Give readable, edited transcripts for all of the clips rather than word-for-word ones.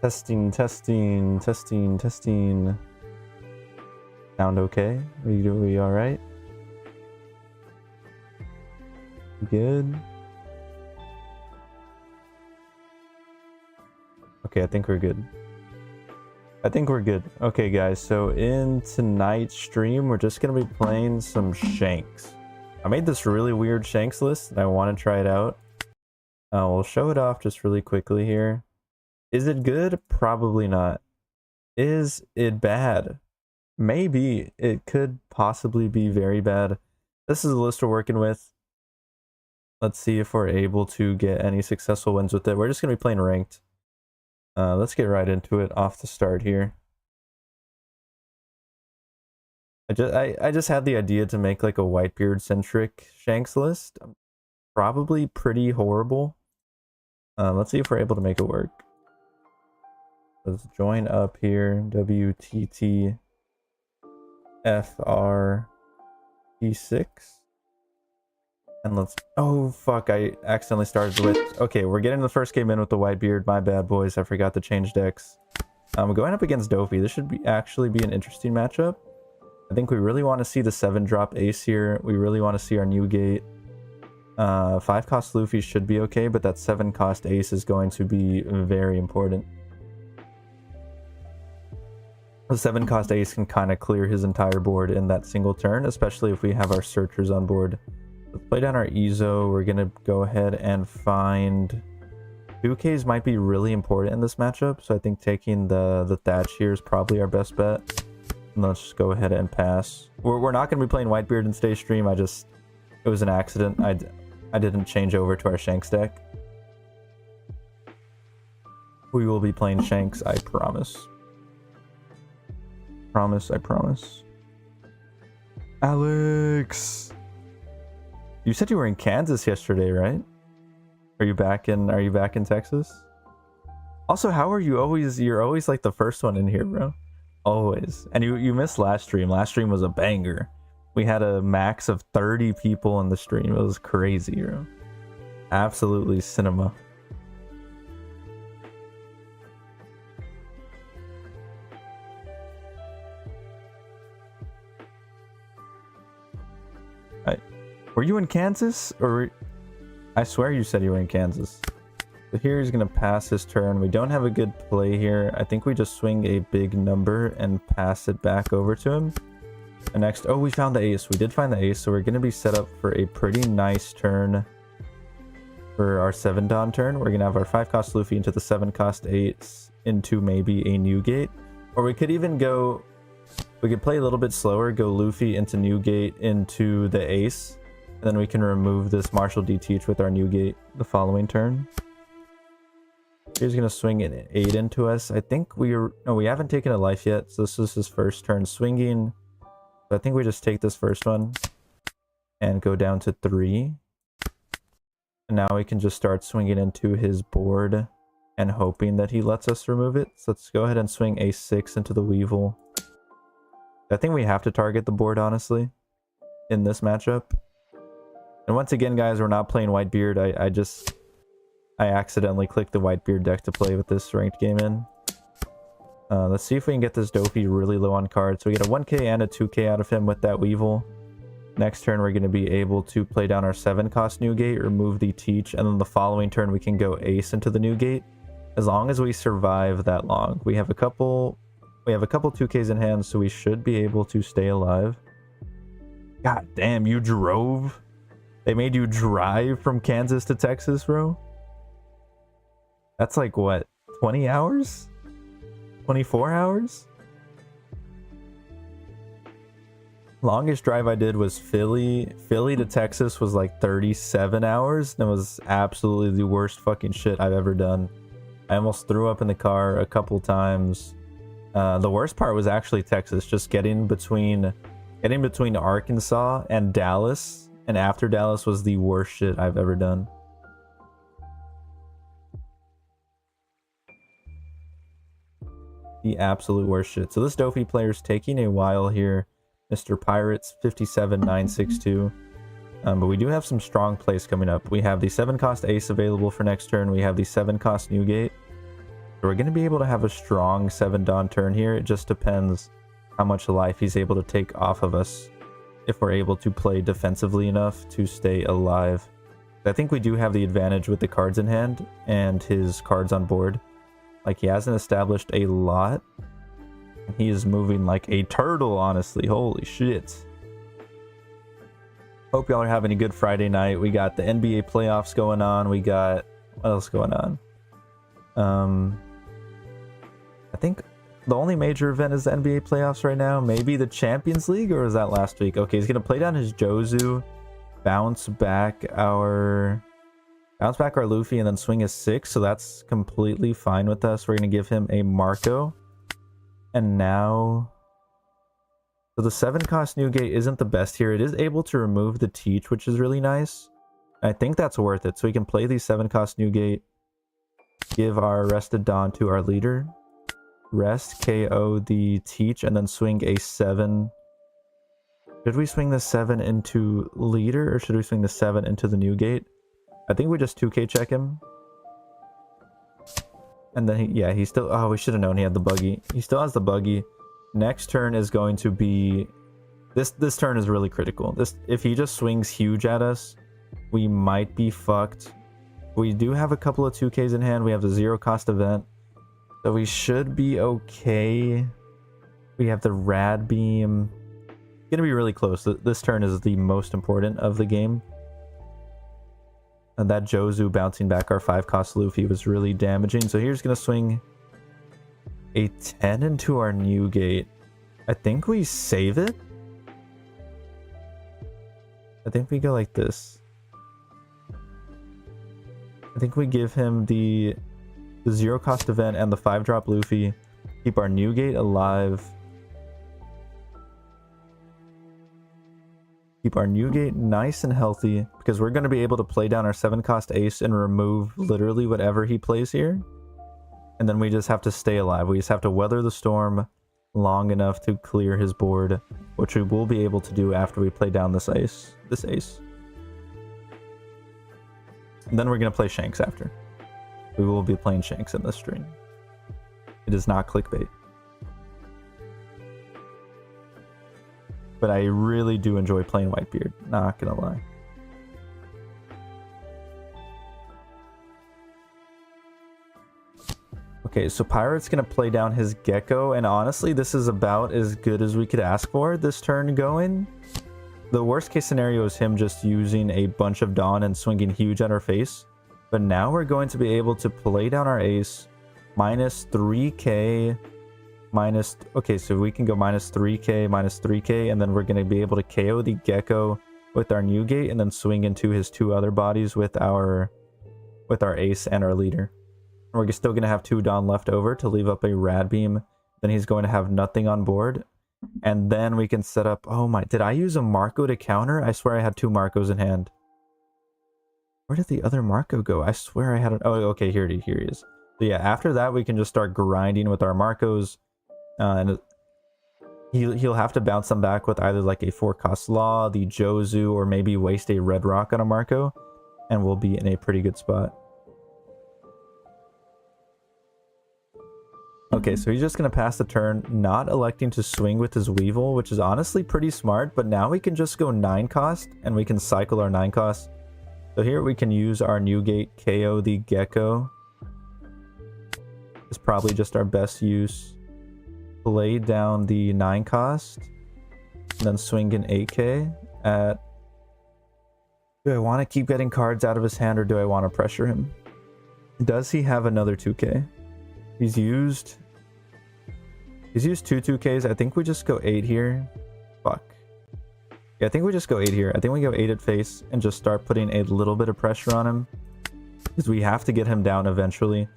Testing, testing, testing, testing. Sound okay? We all right? Good. Okay, I think we're good. Okay, guys, so in tonight's stream, we're just gonna be playing some Shanks. I made this really weird Shanks list, and I want to try it out. We'll show it off just really quickly here. Is it good? Probably not. Is it bad? Maybe. It could possibly be very bad. This is the list we're working with. Let's see if we're able to get any successful wins with it. We're just gonna be playing ranked. Let's get right into it off the start here. I just had the idea to make like a whitebeard centric Shanks list. Probably pretty horrible. Let's see if we're able to make it work. Let's join up here. WTT FR P6. And let's... Oh, fuck. I accidentally started with... Okay, we're getting the first game in with the whitebeard. My bad, boys. I forgot to change decks. Going up against Dofi. This should actually be an interesting matchup. I think we really want to see the 7-drop ace here. We really want to see our new gate. 5-cost Luffy should be okay, but that 7-cost ace is going to be very important. The 7-cost ace can kind of clear his entire board in that single turn, especially if we have our searchers on board. Let's play down our Ezo. We're going to go ahead and find... 2Ks might be really important in this matchup, so I think taking the Thatch here is probably our best bet. And let's just go ahead and pass. We're not going to be playing Whitebeard in today's stream. It was an accident. I didn't change over to our Shanks deck. We will be playing Shanks, I promise. I promise. Alex! You said you were in Kansas yesterday, right? Are you back in Texas? Also, how are you always... You're always like the first one in here, bro. Always. And you missed last stream. Last stream was a banger. We had a max of 30 people in the stream. It was crazy, bro. Absolutely cinema. Were you in Kansas? Or I swear you said you were in Kansas. So here he's going to pass his turn. We don't have a good play here. I think we just swing a big number and pass it back over to him. And next, oh, we found the ace. We did find the ace, so we're going to be set up for a pretty nice turn for our 7-Dawn turn. We're going to have our 5-cost Luffy into the 7-cost ace into maybe a new gate. Or we could even go... We could play a little bit slower, go Luffy into new gate into the ace. And then we can remove this Martial D-Teach with our new gate the following turn. He's going to swing an 8 into us. I think we haven't taken a life yet, so this is his first turn swinging. So I think we just take this first one and go down to 3. And now we can just start swinging into his board and hoping that he lets us remove it. So let's go ahead and swing a 6 into the Weevil. I think we have to target the board, honestly, in this matchup. And once again, guys, we're not playing Whitebeard. I accidentally clicked the Whitebeard deck to play with this ranked game in. Let's see if we can get this Dofi really low on cards. So we get a 1k and a 2k out of him with that Weevil. Next turn, we're going to be able to play down our 7-cost new gate, remove the Teach, and then the following turn, we can go ace into the new gate. As long as we survive that long. We have a couple 2ks in hand, so we should be able to stay alive. God damn, you drove? They made you drive from Kansas to Texas, bro? That's like, what, 20 hours? 24 hours? Longest drive I did was Philly to Texas was like 37 hours. And it was absolutely the worst fucking shit I've ever done. I almost threw up in the car a couple times. The worst part was actually Texas, just getting between Arkansas and Dallas. And after Dallas was the worst shit I've ever done. The absolute worst shit. So this Dofi player's taking a while here. Mr. Pirates 57962. But we do have some strong plays coming up. We have the 7-cost ace available for next turn. We have the 7-cost new gate. So we're going to be able to have a strong 7 Dawn turn here. It just depends how much life he's able to take off of us if we're able to play defensively enough to stay alive. I think we do have the advantage with the cards in hand and his cards on board. Like, he hasn't established a lot. He is moving like a turtle, honestly. Holy shit. Hope y'all are having a good Friday night. We got the NBA playoffs going on. We got... what else going on? I think the only major event is the NBA playoffs right now. Maybe the Champions League, or was that last week? Okay, he's going to play down his Jozu, bounce back our Luffy, and then swing his 6. So that's completely fine with us. We're going to give him a Marco. And now... so the 7 cost Newgate isn't the best here. It is able to remove the Teach, which is really nice. I think that's worth it. So we can play these 7 cost Newgate, give our rested Dawn to our leader, rest, KO the Teach, and then swing a 7. Should we swing the 7 into leader, or should we swing the 7 into the Newgate? I think we just 2k check him. And then, he still... oh, we should have known he had the buggy. He still has the buggy. Next turn is going to be... This turn is really critical. If he just swings huge at us, we might be fucked. We do have a couple of 2Ks in hand. We have the 0 cost event. So we should be okay. We have the Rad Beam. Gonna be really close. This turn is the most important of the game. And that Jozu bouncing back our 5 cost Luffy was really damaging. So here's gonna swing a 10 into our Newgate. I think we save it. I think we go like this. I think we give him the 0 cost event and the 5 drop Luffy. Keep our Newgate alive. Keep our Newgate nice and healthy, because we're going to be able to play down our 7 cost Ace and remove literally whatever he plays here. And then we just have to stay alive. We just have to weather the storm long enough to clear his board, which we will be able to do after we play down this ace. And then we're going to play Shanks after. We will be playing Shanks in this stream. It is not clickbait. But I really do enjoy playing Whitebeard, not gonna lie. Okay, so Pirate's gonna play down his Gecko, and honestly, this is about as good as we could ask for this turn going. The worst case scenario is him just using a bunch of Dawn and swinging huge at our face. But now we're going to be able to play down our Ace, minus 3k, minus... okay, so we can go minus 3k, and then we're going to be able to KO the Gecko with our Newgate, and then swing into his 2 other bodies with our Ace and our leader. We're still going to have 2 Dawn left over to leave up a Rad Beam. Then he's going to have nothing on board. And then we can set up... oh my... did I use a Marco to counter? I swear I had 2 Marcos in hand. Where did the other Marco go? I swear I had... oh, okay, here he is. So yeah, after that, we can just start grinding with our Marcos. And he'll have to bounce them back with either like a 4 cost Law, the Jozu, or maybe waste a Red Rock on a Marco. And we'll be in a pretty good spot. Okay, so he's just going to pass the turn, not electing to swing with his Weevil, which is honestly pretty smart. But now we can just go 9 cost, and we can cycle our 9 cost. So here we can use our Newgate, KO the Gecko. It's probably just our best use. Play down the 9 cost, and then swing an 8k at... do I want to keep getting cards out of his hand, or do I want to pressure him? Does he have another 2k? He's used 2 2Ks. I think we just go 8 here. Fuck. Yeah, I think we just go 8 here. I think we go 8 at face and just start putting a little bit of pressure on him, because we have to get him down eventually.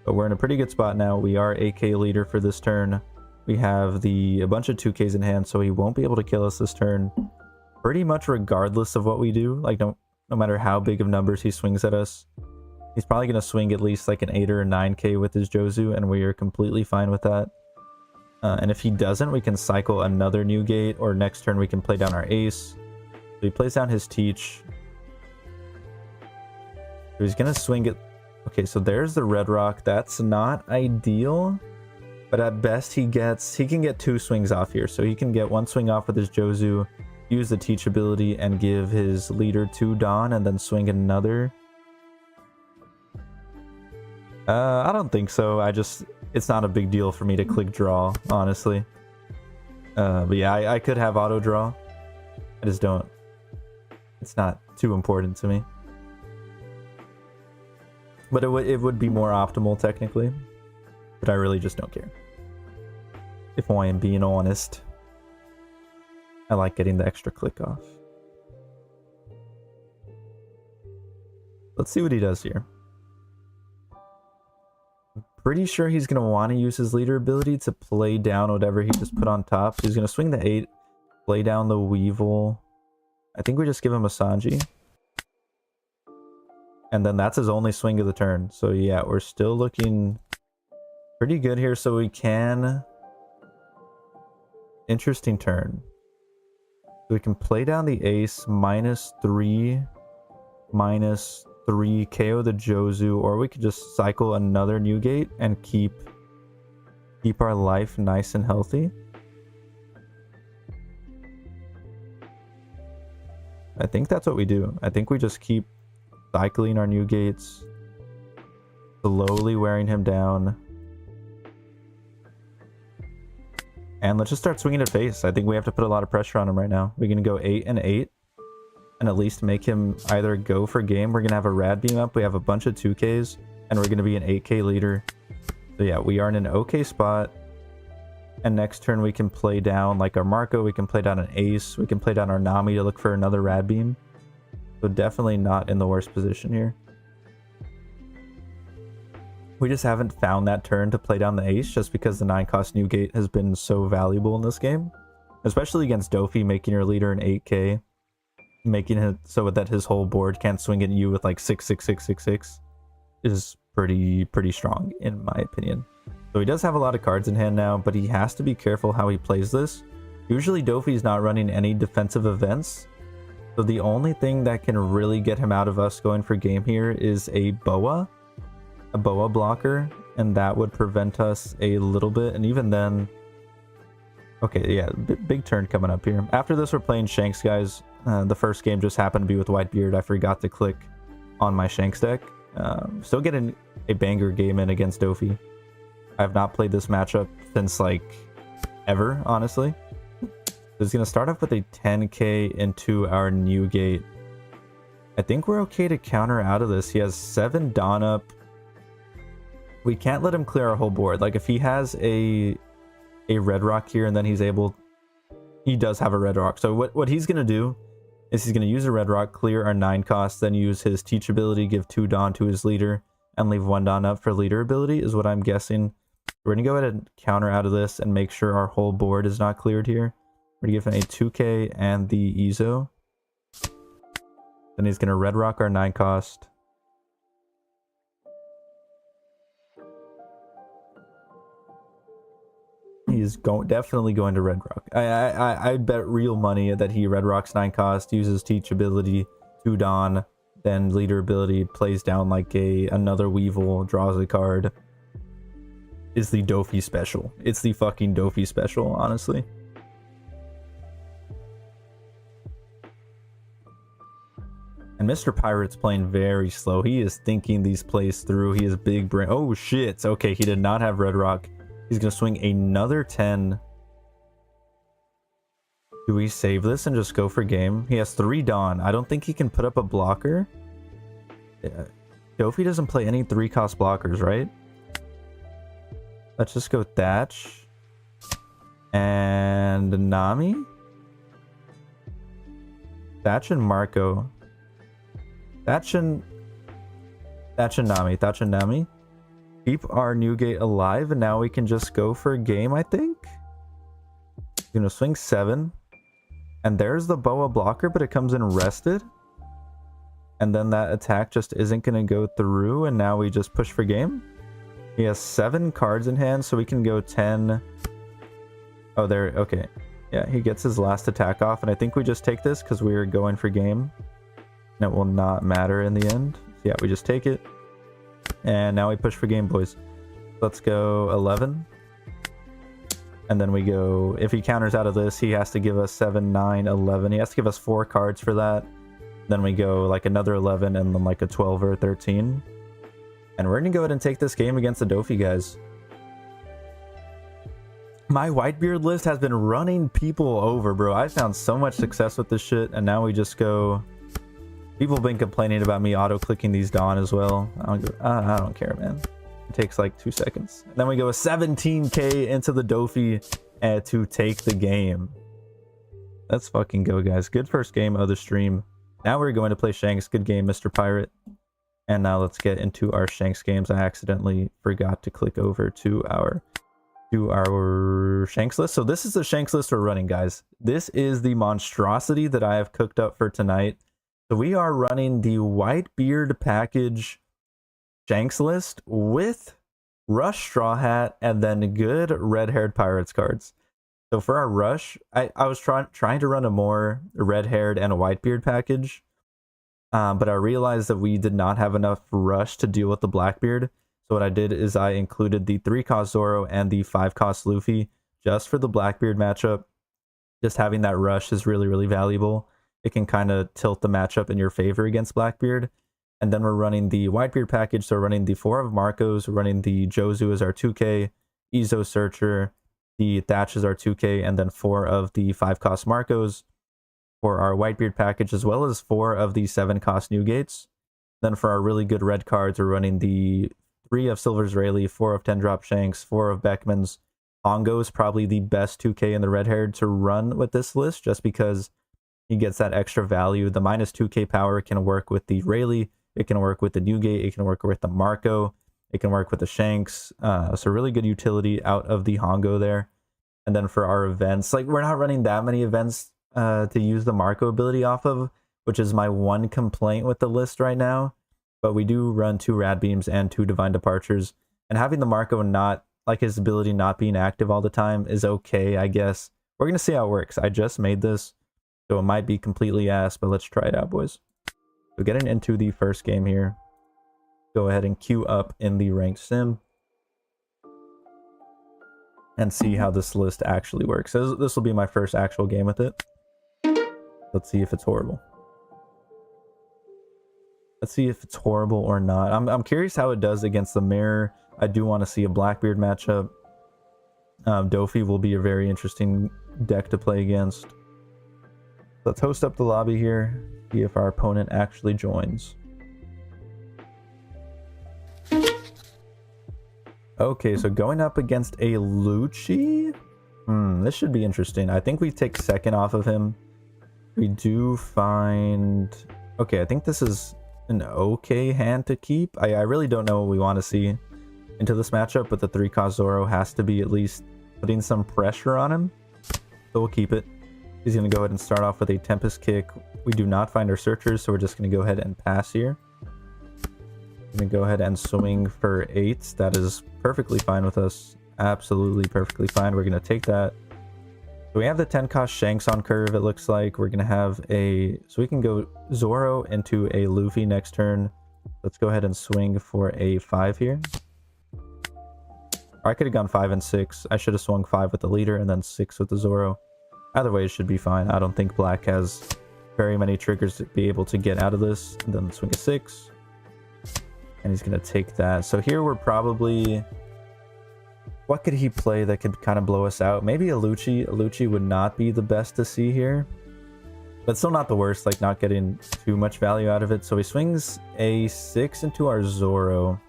But we're in a pretty good spot now. We are 8k leader for this turn. We have a bunch of 2Ks in hand, so he won't be able to kill us this turn. Pretty much regardless of what we do. Like, no matter how big of numbers he swings at us. He's probably going to swing at least like an 8 or a 9k with his Jozu, and we are completely fine with that. And if he doesn't, we can cycle another Newgate, or next turn we can play down our Ace. So he plays down his Teach. So he's going to swing it. Okay, so there's the red rock. That's not ideal, but at best he can get 2 swings off here. So he can get 1 swing off with his Jozu, use the teach ability, and give his leader 2 Dawn, and then swing another. I don't think so. It's not a big deal for me to click draw, honestly. But yeah, I could have auto draw. I just don't. It's not too important to me. But it would be more optimal technically. But I really just don't care. If I am being honest. I like getting the extra click off. Let's see what he does here. I'm pretty sure he's going to want to use his leader ability to play down whatever he just put on top. So he's going to swing the 8, play down the Weevil. I think we just give him a Sanji. And then that's his only swing of the turn. So yeah, we're still looking pretty good here. So we can... Interesting turn. So we can play down the ace, -3, -3, KO the Jozu, or we could just cycle another new gate and keep our life nice and healthy. I think that's what we do. I think we just keep cycling our new gates, slowly wearing him down. And let's just start swinging at face. I think we have to put a lot of pressure on him right now. We're going to go 8 and 8. And at least make him either go for game. We're going to have a rad beam up. We have a bunch of 2Ks. And we're going to be an 8K leader. So yeah, we are in an okay spot. And next turn we can play down like our Marco. We can play down an ace. We can play down our Nami to look for another rad beam. So definitely not in the worst position here. We just haven't found that turn to play down the ace just because the 9-cost new gate has been so valuable in this game. Especially against Dofi, making your leader an 8K. Making it so that his whole board can't swing at you with like 6, 6, 6, 6, 6 is pretty strong in my opinion. So he does have a lot of cards in hand now, but he has to be careful how he plays this. Usually Dofi's not running any defensive events. So the only thing that can really get him out of us going for game here is a boa blocker, and that would prevent us a little bit. And even then, okay, yeah, big turn coming up here. After this, we're playing Shanks, guys. The first game just happened to be with Whitebeard. I forgot to click on my Shanks deck. Still getting a banger game in against Dofi. I have not played this matchup since like ever, honestly. He's gonna start off with a 10K into our new gate. I think we're okay to counter out of this. He has 7 Dawn up. We can't let him clear our whole board. Like if he has a red rock here and then he does have a red rock. So what he's gonna do is he's gonna use a red rock, clear our 9 cost, then use his teach ability, give 2 Dawn to his leader, and leave 1 Dawn up for leader ability is what I'm guessing. We're gonna go ahead and counter out of this and make sure our whole board is not cleared here. We're gonna give him a 2K and the Ezo. Then he's gonna red rock our 9 cost. He's definitely going to red rock. I bet real money that he red rocks 9 cost, uses teach ability, 2 Dawn, then leader ability, plays down like another Weevil, draws a card. Is the Dofi special. It's the fucking Dofi special, honestly. And Mr. Pirate's playing very slow. He is thinking these plays through. He is big brain. Oh shit. Okay, he did not have red rock. He's going to swing another 10. Do we save this and just go for game? He has 3 Dawn. I don't think he can put up a blocker. Yeah. Dofi doesn't play any 3-cost blockers, right? Let's just go Thatch. And Nami? Thatch and Marco. Thatch and Nami. Keep our new gate alive, and now we can just go for a game, I think. He's gonna swing 7. And there's the boa blocker, but it comes in rested. And then that attack just isn't gonna go through, and now we just push for game. He has 7 cards in hand, so we can go 10. Oh, there, okay. Yeah, he gets his last attack off, and I think we just take this because we are going for game. And it will not matter in the end. So yeah, we just take it. And now we push for game, boys. Let's go 11. And then we go, if he counters out of this, he has to give us 7, 9, 11. He has to give us 4 cards for that. Then we go like another 11 and then like a 12 or a 13. And we're going to go ahead and take this game against the Dofi guys. My whitebeard list has been running people over, bro. I found so much success with this shit. And now we just go... People have been complaining about me auto-clicking these Dawn as well. I don't care, man. It takes like 2 seconds. And then we go a 17k into the Dofi to take the game. Let's fucking go, guys. Good first game of the stream. Now we're going to play Shanks. Good game, Mr. Pirate. And now let's get into our Shanks games. I accidentally forgot to click over to our Shanks list. So this is the Shanks list we're running, guys. This is the monstrosity that I have cooked up for tonight. So we are running the Whitebeard package Shanks list with Rush Straw Hat and then good red-haired pirates cards. So for our Rush, I was trying to run a more red-haired and a Whitebeard package, but I realized that we did not have enough Rush to deal with the Blackbeard. So what I did is I included the 3-cost Zoro and the 5-cost Luffy just for the Blackbeard matchup. Just having that Rush is really, really valuable. It can kind of tilt the matchup in your favor against Blackbeard. And then we're running the Whitebeard package, so we're running the 4 of Marcos, we're running the Jozu as our 2k, Izo Searcher, the Thatch as our 2k, and then 4 of the 5-cost Marcos for our Whitebeard package, as well as 4 of the 7-cost Newgates. Then for our really good red cards, we're running the 3 of Silver's Rayleigh, 4 of 10-drop Shanks, 4 of Beckman's. Hongo is probably the best 2k in the red-haired to run with this list, just because he gets that extra value. The minus 2k power can work with the Rayleigh, it can work with the Newgate, it can work with the Marco, it can work with the Shanks. So really good utility out of the Hongo there. And then for our events, like we're not running that many events to use the Marco ability off of, which is my one complaint with the list right now. But we do run 2 Rad Beams and 2 Divine Departures. And having the Marco not, like his ability not being active all the time is okay, I guess. We're going to see how it works. I just made this, so it might be completely ass, but let's try it out, boys. So getting into the first game here. Go ahead and queue up in the ranked sim. And see how this list actually works. So this will be my first actual game with it. Let's see if it's horrible. Let's see if it's horrible or not. I'm curious how it does against the Mirror. I do want to see a Blackbeard matchup. Dofi will be a very interesting deck to play against. Let's host up the lobby here. See if our opponent actually joins. Okay, so going up against a Lucci. This should be interesting. I think we take second off of him. We do find... Okay, I think this is an okay hand to keep. I really don't know what we want to see into this matchup, but the 3-cost Zoro has to be at least putting some pressure on him. So we'll keep it. He's going to go ahead and start off with a Tempest Kick. We do not find our Searchers, so we're just going to go ahead and pass here. I'm going to go ahead and swing for 8s. That is perfectly fine with us. Absolutely perfectly fine. We're going to take that. So we have the 10-cost Shanks on curve, it looks like. We're going to have a... So we can go Zoro into a Luffy next turn. Let's go ahead and swing for a 5 here. Or I could have gone 5 and 6. I should have swung 5 with the leader and then 6 with the Zoro. Either way, it should be fine. I don't think Black has very many triggers to be able to get out of this. And then swing a 6. And he's going to take that. So here we're probably... What could he play that could kind of blow us out? Maybe a Lucci. A Lucci would not be the best to see here. But still not the worst, like not getting too much value out of it. So he swings a 6 into our Zoro.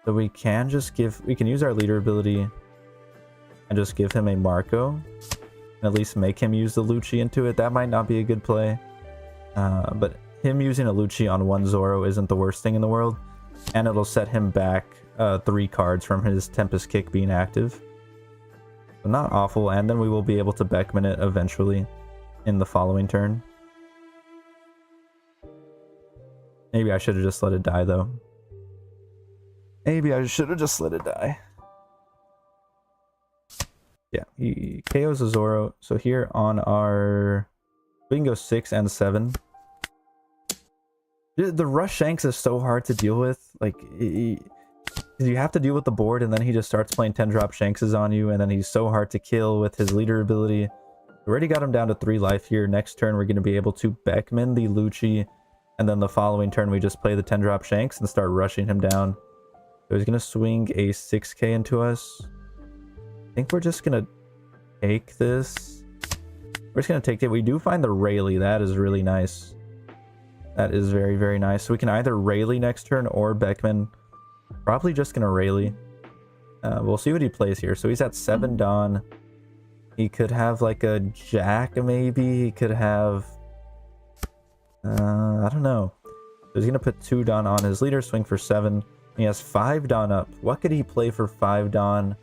So we can just give... We can use our leader ability and just give him a Marco. And at least make him use the Lucci into it. That might not be a good play. But him using a Lucci on one Zoro isn't the worst thing in the world. And it'll set him back 3 cards from his Tempest Kick being active. So not awful. And then we will be able to Beckman it eventually in the following turn. Maybe I should have just let it die, though. Maybe I should have just let it die. Yeah, he KOs a Zoro. So here on our... We can go 6 and 7. The rush Shanks is so hard to deal with. Like, you have to deal with the board, and then he just starts playing 10-drop Shankses on you, and then he's so hard to kill with his leader ability. We already got him down to 3 life here. Next turn, we're going to be able to Beckman the Lucci, and then the following turn, we just play the 10-drop Shanks and start rushing him down. So he's going to swing a 6k into us. I think we're just going to take this. We're just going to take it. We do find the Rayleigh. That is really nice. That is very, very nice. So we can either Rayleigh next turn or Beckman. Probably just going to Rayleigh. We'll see what he plays here. So he's at 7 Dawn. He could have like a Jack maybe. He could have... I don't know. So he's going to put 2 Dawn on his leader, swing for 7. He has 5 Dawn up. What could he play for 5 Dawn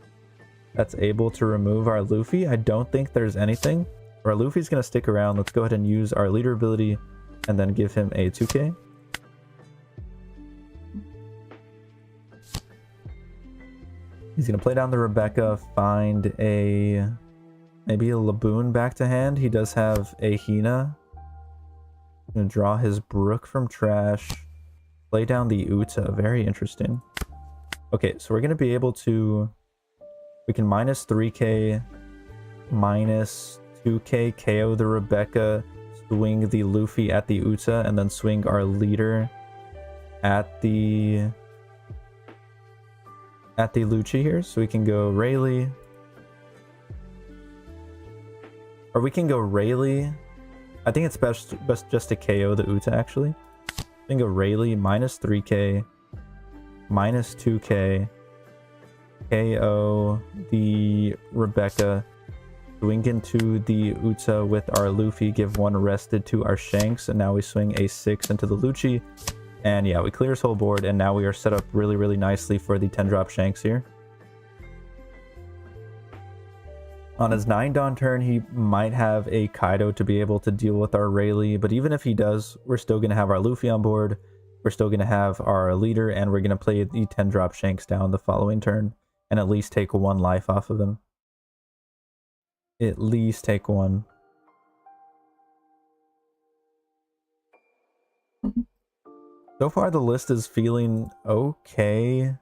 that's able to remove our Luffy? I don't think there's anything. Our Luffy's going to stick around. Let's go ahead and use our leader ability and then give him a 2k. He's going to play down the Rebecca, find a... maybe a Laboon back to hand. He does have a Hina. Going to draw his Brook from trash. Play down the Uta. Very interesting. Okay, so we're going to be able to... we can minus 3k, minus 2k, KO the Rebecca, swing the Luffy at the Uta, and then swing our leader at the Lucci here. So we can go Rayleigh. Or we can go Rayleigh. I think it's best just to KO the Uta, actually. We can go Rayleigh, minus 3k, minus 2k, KO the Rebecca, swing into the Uta with our Luffy, give 1 rested to our Shanks, and now we swing a 6 into the Lucci. And yeah, we clear his whole board, and now we are set up really, really nicely for the 10-drop Shanks here. On his 9 Dawn turn, he might have a Kaido to be able to deal with our Rayleigh, but even if he does, we're still going to have our Luffy on board, we're still going to have our leader, and we're going to play the 10-drop Shanks down the following turn, and at least take 1 life off of him. At least take 1. So far, the list is feeling okay.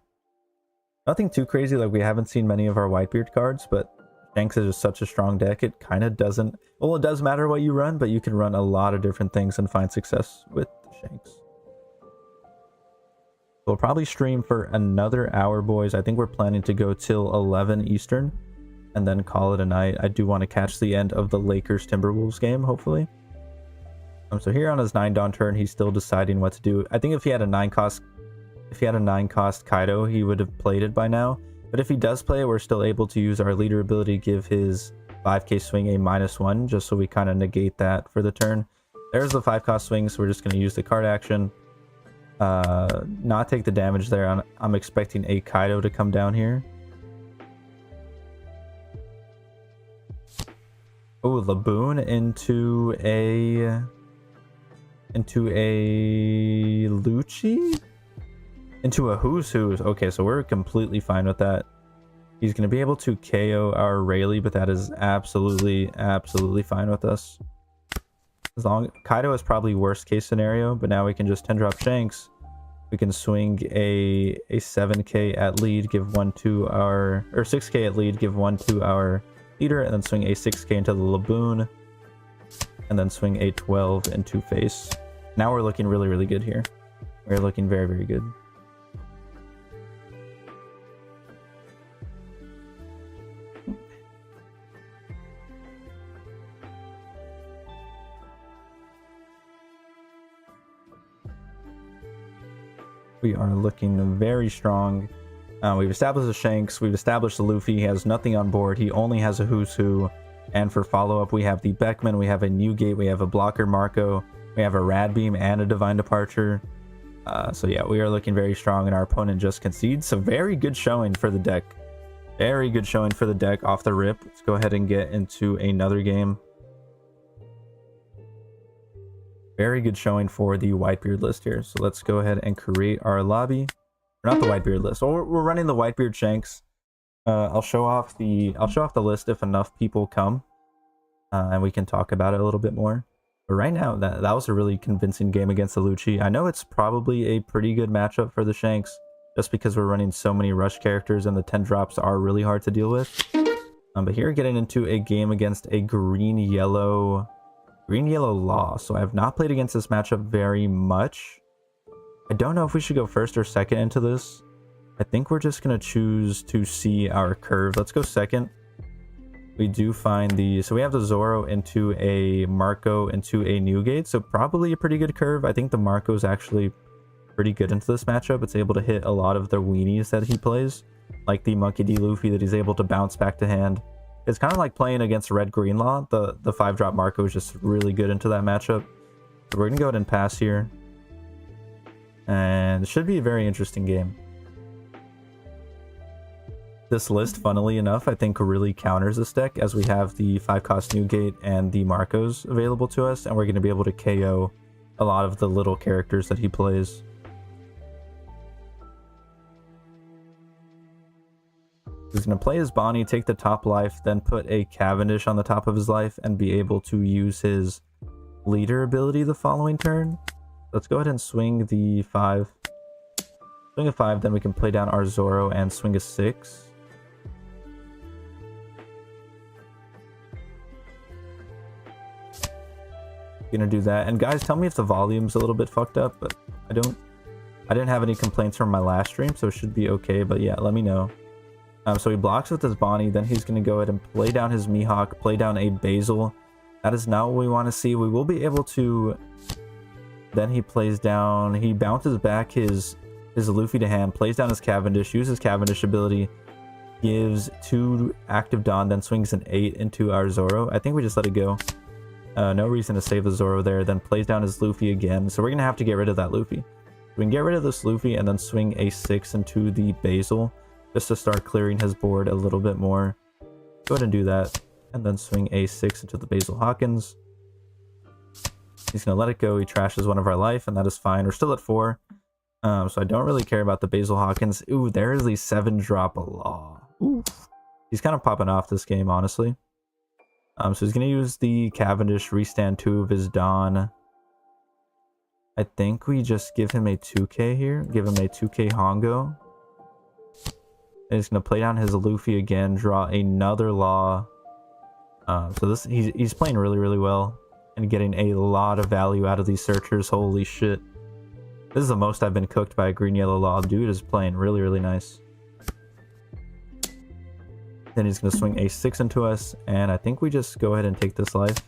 Nothing too crazy, like we haven't seen many of our Whitebeard cards, but Shanks is just such a strong deck, it kind of doesn't... well, it does matter what you run, but you can run a lot of different things and find success with Shanks. We'll probably stream for another hour, boys. I think we're planning to go till 11 Eastern, and then call it a night. I do want to catch the end of the Lakers-Timberwolves game, hopefully. So here on his 9 Dawn turn, he's still deciding what to do. I think if he had a 9 cost Kaido, he would have played it by now. But if he does play it, we're still able to use our leader ability, give his 5k swing a -1, just so we kind of negate that for the turn. There's the 5 cost swing, so we're just going to use the card action. Not take the damage there. I'm expecting a Kaido to come down here. Oh, Laboon into a Lucci? Into a Who's Who's. Okay, so we're completely fine with that. He's going to be able to KO our Rayleigh, but that is absolutely fine with us. As long Kaido is probably worst case scenario, but now we can just 10-drop Shanks. We can swing a 7k at lead, give 1 to our... or 6k at lead, give 1 to our leader, and then swing a 6k into the Laboon, and then swing a 12 into face. Now we're looking really, really good here. We're looking very, very good. We are looking very strong. We've established the Shanks. We've established the Luffy. He has nothing on board. He only has a Who's Who. And for follow-up, we have the Beckman. We have a Newgate. We have a Blocker Marco. We have a Rad Beam and a Divine Departure. So yeah, we are looking very strong, and our opponent just concedes. So very good showing for the deck. Very good showing for the deck off the rip. Let's go ahead and get into another game. Very good showing for the Whitebeard list here. So let's go ahead and create our lobby. Or not the Whitebeard list. Well, we're running the Whitebeard Shanks. I'll show off the list if enough people come, and we can talk about it a little bit more. But right now, that was a really convincing game against the Lucci. I know it's probably a pretty good matchup for the Shanks, just because we're running so many rush characters and the 10 drops are really hard to deal with. But here, getting into a game against a green-yellow Law. So I have not played against this matchup very much. I don't know if we should go first or second into this. I think we're just going to choose to see our curve. Let's go second. We do find the... So we have the Zoro into a Marco into a Newgate. So probably a pretty good curve. I think the Marco is actually pretty good into this matchup. It's able to hit a lot of the weenies that he plays. Like the Monkey D. Luffy that he's able to bounce back to hand. It's kind of like playing against Red Green Law. The 5-drop Marco is just really good into that matchup. So we're going to go ahead and pass here. And it should be a very interesting game. This list, funnily enough, I think really counters this deck, as we have the 5-cost Newgate and the Marcos available to us, and we're going to be able to KO a lot of the little characters that he plays. He's going to play his Bonnie, take the top life, then put a Cavendish on the top of his life, and be able to use his leader ability the following turn. Let's go ahead and swing the 5. Swing a 5, then we can play down our Zoro and swing a 6. Gonna do that. And guys, tell me if the volume's a little bit fucked up, but I didn't have any complaints from my last stream, so it should be okay. But yeah, let me know. So he blocks with his Bonnie, then he's going to go ahead and play down his Mihawk, play down a Basil. That is not what we want to see. We will be able to... Then he plays down... He bounces back his Luffy to hand, plays down his Cavendish, uses Cavendish ability, gives 2 active Dawn, then swings an 8 into our Zoro. I think we just let it go. No reason to save the Zoro there, then plays down his Luffy again. So we're going to have to get rid of that Luffy. We can get rid of this Luffy and then swing a 6 into the Basil, just to start clearing his board a little bit more. Go ahead and do that. And then swing a 6 into the Basil Hawkins. He's going to let it go. He trashes one of our life, and that is fine. We're still at 4. So I don't really care about the Basil Hawkins. Ooh, there is the 7-drop Law. Ooh. He's kind of popping off this game, honestly. So he's going to use the Cavendish, restand 2 of his Dawn. I think we just give him a 2k here. Give him a 2k Hongo. And he's going to play down his Luffy again, draw another Law. So this he's playing really, really well. And getting a lot of value out of these searchers. Holy shit. This is the most I've been cooked by a green-yellow Law. Dude is playing really, really nice. Then he's going to swing a 6 into us. And I think we just go ahead and take this life.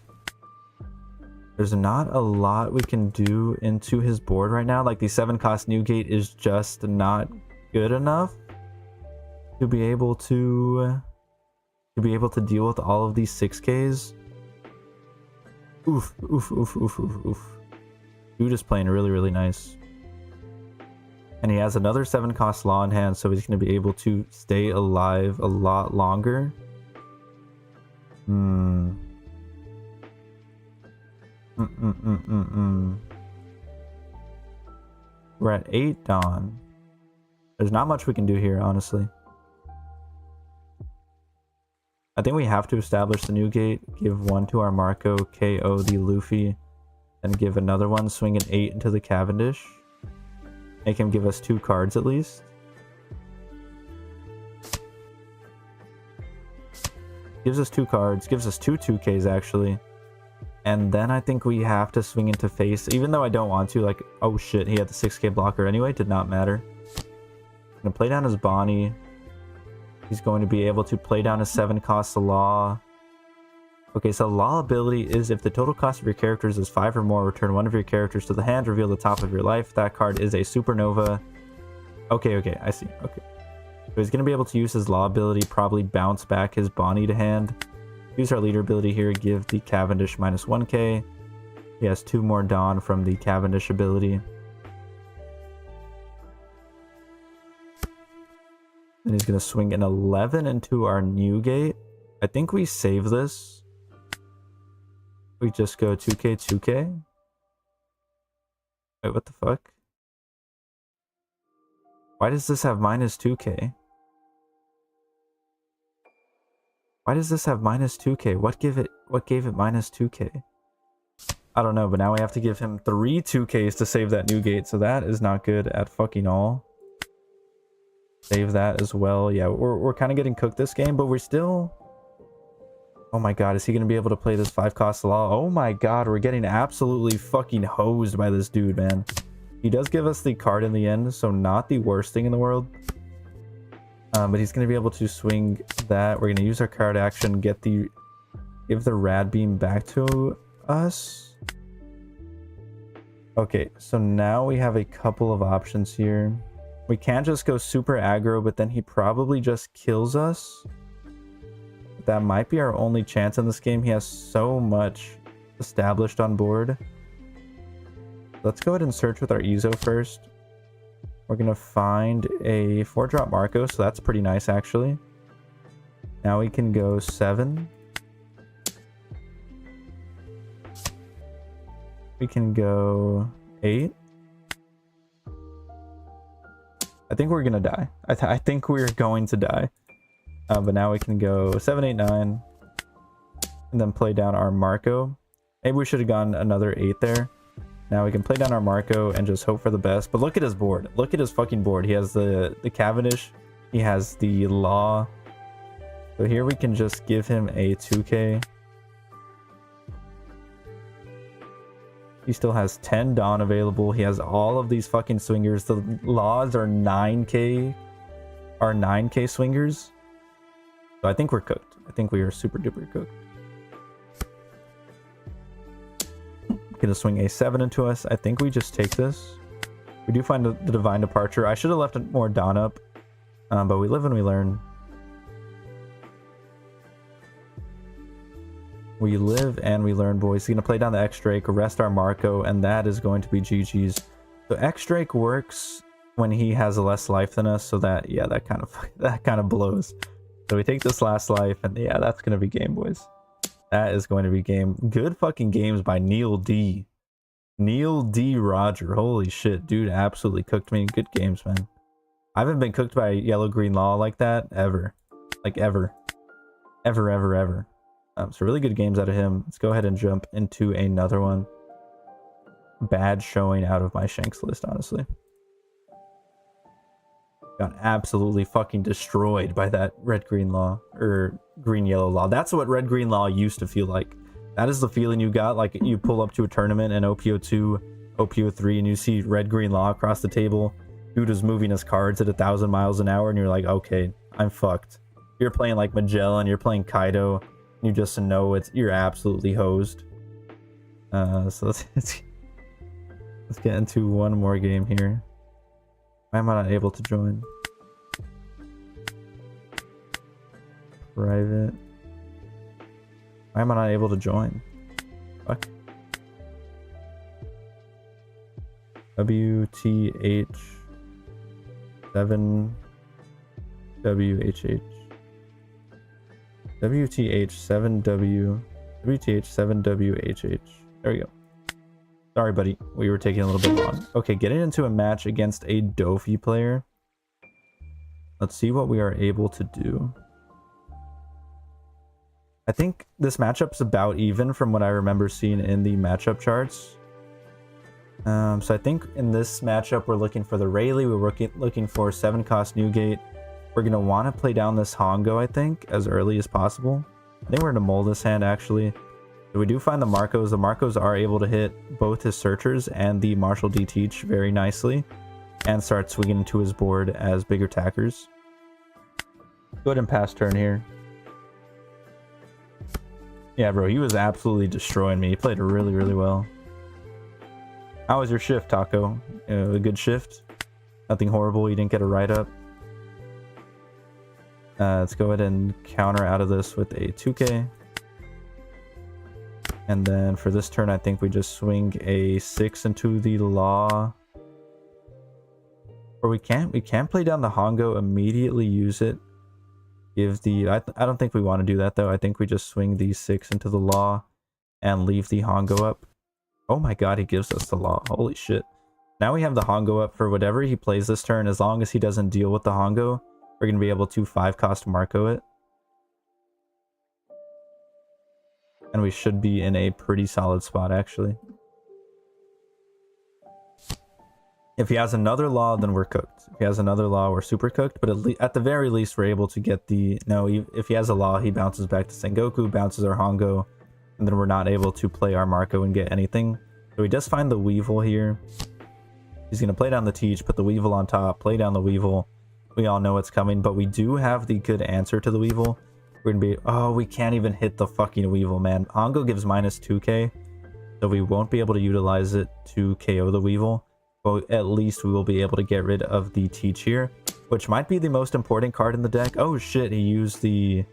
There's not a lot we can do into his board right now. Like the 7-cost Newgate is just not good enough to be able to deal with all of these 6Ks. Oof, oof, oof, oof, oof, oof. Dude is playing really, really nice. And he has another 7-cost Law in hand, so he's going to be able to stay alive a lot longer. We're at 8 Dawn. There's not much we can do here, honestly. I think we have to establish the Newgate, give 1 to our Marco, KO the Luffy, and give another one, swing an 8 into the Cavendish. Make him give us 2 cards at least. Gives us 2 cards, gives us 2 2Ks actually. And then I think we have to swing into face, even though I don't want to. Like, oh shit, he had the 6k blocker anyway, did not matter. I'm gonna play down his Bonnie. He's going to be able to play down a 7-cost Law. Okay, so Law ability is if the total cost of your characters is 5 or more, return one of your characters to the hand, reveal the top of your life. That card is a Supernova. Okay, I see. Okay. So he's going to be able to use his Law ability, probably bounce back his Bonnie to hand. Use our leader ability here, give the Cavendish minus 1k. He has 2 more Dawn from the Cavendish ability. Then he's going to swing an 11 into our Newgate. I think we save this. We just go 2k, 2k. Wait, what the fuck? Why does this have minus 2k? Why does this have minus 2k? What gave it minus 2k? I don't know, but now we have to give him 3 2Ks to save that new gate, so that is not good at fucking all. Save that as well. Yeah, we're kind of getting cooked this game, but we're still... Oh my god, is he going to be able to play this 5-cost law? Oh my god, we're getting absolutely fucking hosed by this dude, man. He does give us the card in the end, so not the worst thing in the world. But he's going to be able to swing that. We're going to use our card action, give the rad beam back to us. Okay, so now we have a couple of options here. We can't just go super aggro, but then he probably just kills us. That might be our only chance in this game. He has so much established on board. Let's go ahead and search with our Ezo first. We're going to find a 4-drop Marco, so that's pretty nice actually. Now we can go 7. We can go 8. I think we're gonna die. I think we're going to die. But now we can go 7, 8, 9. And then play down our Marco. Maybe we should have gone another 8 there. Now we can play down our Marco and just hope for the best. But look at his board. Look at his fucking board. He has the Cavendish. He has the Law. So here we can just give him a 2K. He still has 10 Dawn available. He has all of these fucking swingers. The Laws are 9K. Are 9K swingers. So I think we're cooked. I think we are super duper cooked. Gonna swing a 7 into us. I think we just take this. We do find the Divine Departure. I should have left more Dawn up. But we live and we learn. We live and we learn, boys. He's going to play down the X-Drake, rest our Marco, and that is going to be GG's. So X-Drake works when he has less life than us, so that, yeah, that kind of blows. So we take this last life, and yeah, that's going to be game, boys. That is going to be game. Good fucking games by Neil D. Neil D. Roger. Holy shit, dude absolutely cooked me. Good games, man. I haven't been cooked by Yellow-Green Law like that, ever. Like, ever. Ever, ever, ever. So really good games out of him. Let's go ahead and jump into another one. Bad showing out of my Shanks list, honestly. Got absolutely fucking destroyed by that red-green law, or green-yellow law. That's what red-green law used to feel like. That is the feeling you got, like you pull up to a tournament in OPO2, OPO3, and you see red-green law across the table. Dude is moving his cards at 1,000 miles an hour, and you're like, okay, I'm fucked. You're playing like Magellan, you're playing Kaido. You just know you're absolutely hosed. So let's get into one more game here. Why am I not able to join? Private. Why am I not able to join? Fuck. WTH 7 WHH. WTH 7W WTH 7WHH. There we go. Sorry, buddy. We were taking a little bit long. Okay, getting into a match against a Dofi player. Let's see what we are able to do. I think this matchup's about even from what I remember seeing in the matchup charts. So I think in this matchup we're looking for the Rayleigh. We're looking for 7-cost Newgate. We're going to want to play down this Hongo, I think, as early as possible. I think we're going to mold this hand, actually. So we do find the Marcos. The Marcos are able to hit both his Searchers and the Marshall D Teach very nicely. And start swinging into his board as big attackers. Go ahead and pass turn here. Yeah, bro, he was absolutely destroying me. He played really, really well. How was your shift, Taco? A good shift? Nothing horrible? You didn't get a write-up? Let's go ahead and counter out of this with a 2K. And then for this turn, I think we just swing a 6 into the Law. Or we can't play down the Hongo, immediately use it. Give the... I don't think we want to do that, though. I think we just swing the 6 into the Law and leave the Hongo up. Oh my god, he gives us the Law. Holy shit. Now we have the Hongo up for whatever he plays this turn. As long as he doesn't deal with the Hongo, we're going to be able to 5-cost Marco it. And we should be in a pretty solid spot, actually. If he has another law, then we're cooked. If he has another law, we're super cooked. But at the very least, we're able to get the... No, if he has a law, he bounces back to Sengoku, bounces our Hongo, and then we're not able to play our Marco and get anything. So he does find the Weevil here. He's going to play down the Teach, put the Weevil on top, play down the Weevil. We all know what's coming, but we do have the good answer to the Weevil. We're going to be... Oh, we can't even hit the fucking Weevil, man. Hongo gives minus 2k, so we won't be able to utilize it to KO the Weevil. But at least we will be able to get rid of the Teach here, which might be the most important card in the deck. Oh shit, he used the...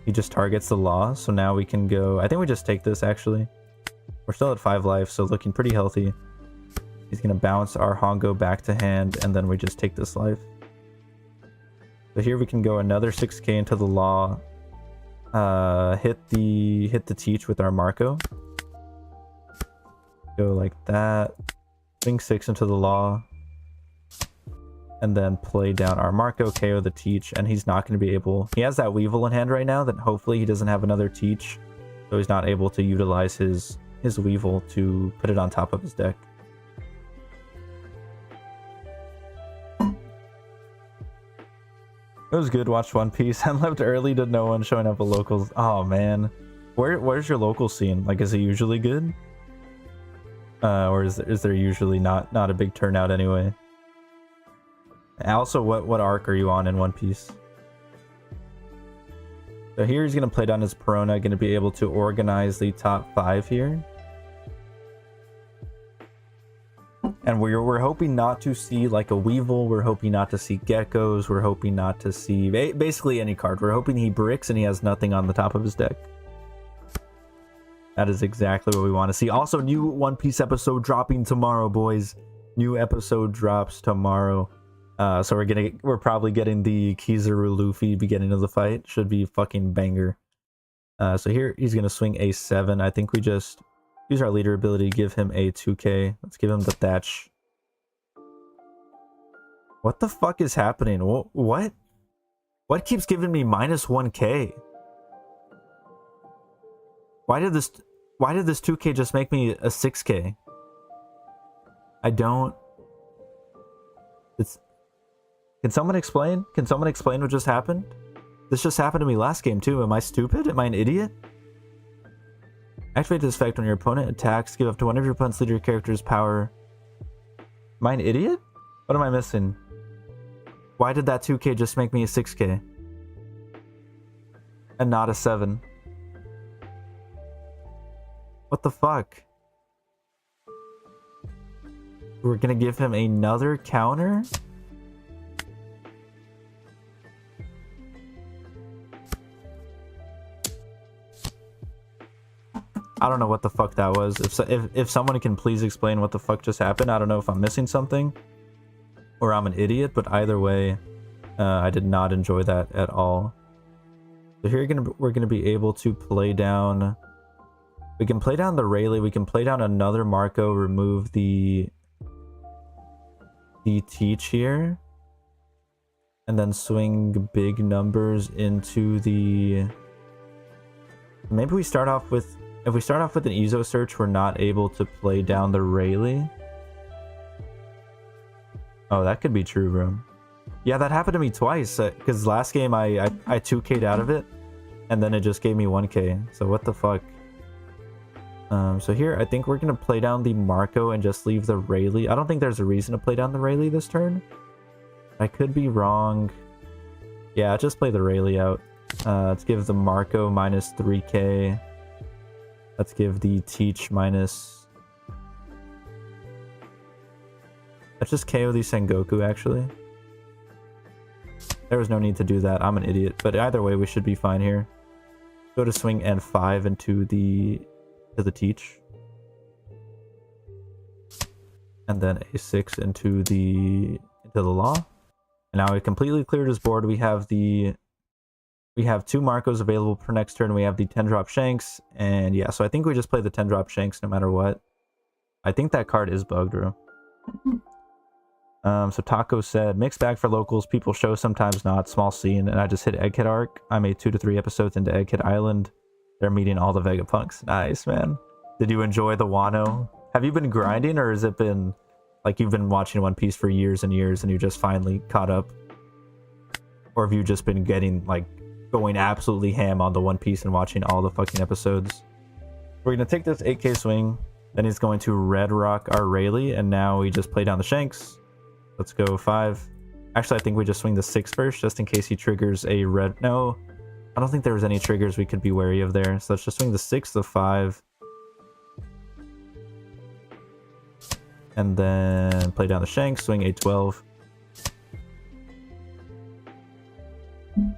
He just targets the Law, so now we can go... I think we just take this, actually. We're still at 5 life, so looking pretty healthy. He's going to bounce our Hongo back to hand, and then we just take this life. So here we can go another 6k into the Law. Hit the Teach with our Marco. Go like that. Swing 6 into the Law. And then play down our Marco, KO the Teach, and he's not going to be able... He has that Weevil in hand right now, that hopefully he doesn't have another Teach. So he's not able to utilize his Weevil to put it on top of his deck. It was good, watched One Piece. I left early to no one showing up at locals. Oh man. Where's your local scene? Like, is it usually good? Or is there usually not a big turnout anyway? Also, what arc are you on in One Piece? So here he's going to play down his Perona, going to be able to organize the top 5 here. And we're hoping not to see like a Weevil, we're hoping not to see Geckos, we're hoping not to see basically any card. We're hoping he bricks and he has nothing on the top of his deck. That is exactly what we want to see. Also, new One Piece episode dropping tomorrow, boys. New episode drops tomorrow. So we're probably getting the Kizaru Luffy beginning of the fight. Should be fucking banger. So here he's gonna swing a 7. I think we just use our leader ability, give him a 2k. Let's give him the Thatch. What the fuck is happening? What? What keeps giving me minus 1k? Why did this 2k just make me a 6k? I don't... Can someone explain? Can someone explain what just happened? This just happened to me last game too. Am I stupid? Am I an idiot? Activate this effect when your opponent attacks. Give up to one of your opponent's leader character's power. Am I an idiot? What am I missing? Why did that 2k just make me a 6k? And not a 7? What the fuck? We're gonna give him another counter? I don't know what the fuck that was. If someone can please explain what the fuck just happened. I don't know if I'm missing something or I'm an idiot, but either way, I did not enjoy that at all. So here we're gonna be able to play down... We can play down the Rayleigh, we can play down another Marco, remove the Teach here, and then swing big numbers into the... Maybe we start off with... If we start off with an Ezo search, we're not able to play down the Rayleigh. Oh, that could be true, bro. Yeah, that happened to me twice, because last game I 2k'd out of it, and then it just gave me 1k, so what the fuck. So here, I think we're going to play down the Marco and just leave the Rayleigh. I don't think there's a reason to play down the Rayleigh this turn. I could be wrong. Yeah, just play the Rayleigh out. Let's give the Marco minus 3k. Let's give the Teach minus... Let's just KO the Sengoku, actually. There was no need to do that. I'm an idiot. But either way, we should be fine here. Go to swing N5 into the Teach. And then A6 into the Law. And now we completely cleared his board. We have 2 Marcos available per next turn. We have the 10-drop Shanks. And yeah, so I think we just play the 10-drop Shanks no matter what. I think that card is bugged, bro. So Taco said, mixed bag for locals. People show, sometimes not. Small scene. And I just hit Egghead arc. I made 2 to 3 episodes into Egghead Island. They're meeting all the Vegapunks. Nice, man. Did you enjoy the Wano? Have you been grinding, or has it been Like you've been watching One Piece for years and years and you just finally caught up. Or have you just been getting like going absolutely ham on the One Piece and watching all the fucking episodes? We're gonna take this 8k swing, then he's going to red rock our Rayleigh, and now we just play down the Shanks. Let's go 5. Actually, I think we just swing the 6 first, just in case he triggers a red. No, I don't think there was any triggers we could be wary of there. So let's just swing the 6, the 5. And then play down the Shanks, swing 8-12. And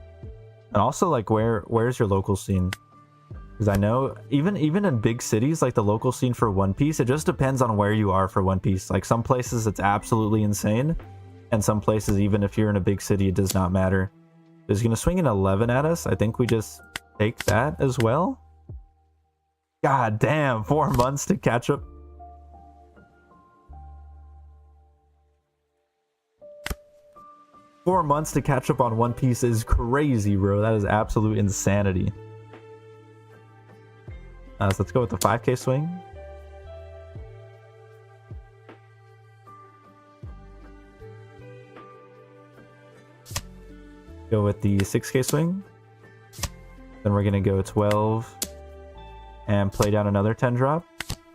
also, like, where's your local scene? Because I know even in big cities, like the local scene for One Piece, it just depends on where you are for One Piece. Like some places it's absolutely insane, and some places, even if you're in a big city, it does not matter. He's gonna swing an 11 at us. I think we just take that as well. God damn, 4 months to catch up. Four months to catch up on One Piece is crazy, bro. That is absolute insanity. So let's go with the 5k swing. Go with the 6k swing. Then we're gonna go 12 and play down another 10 drop.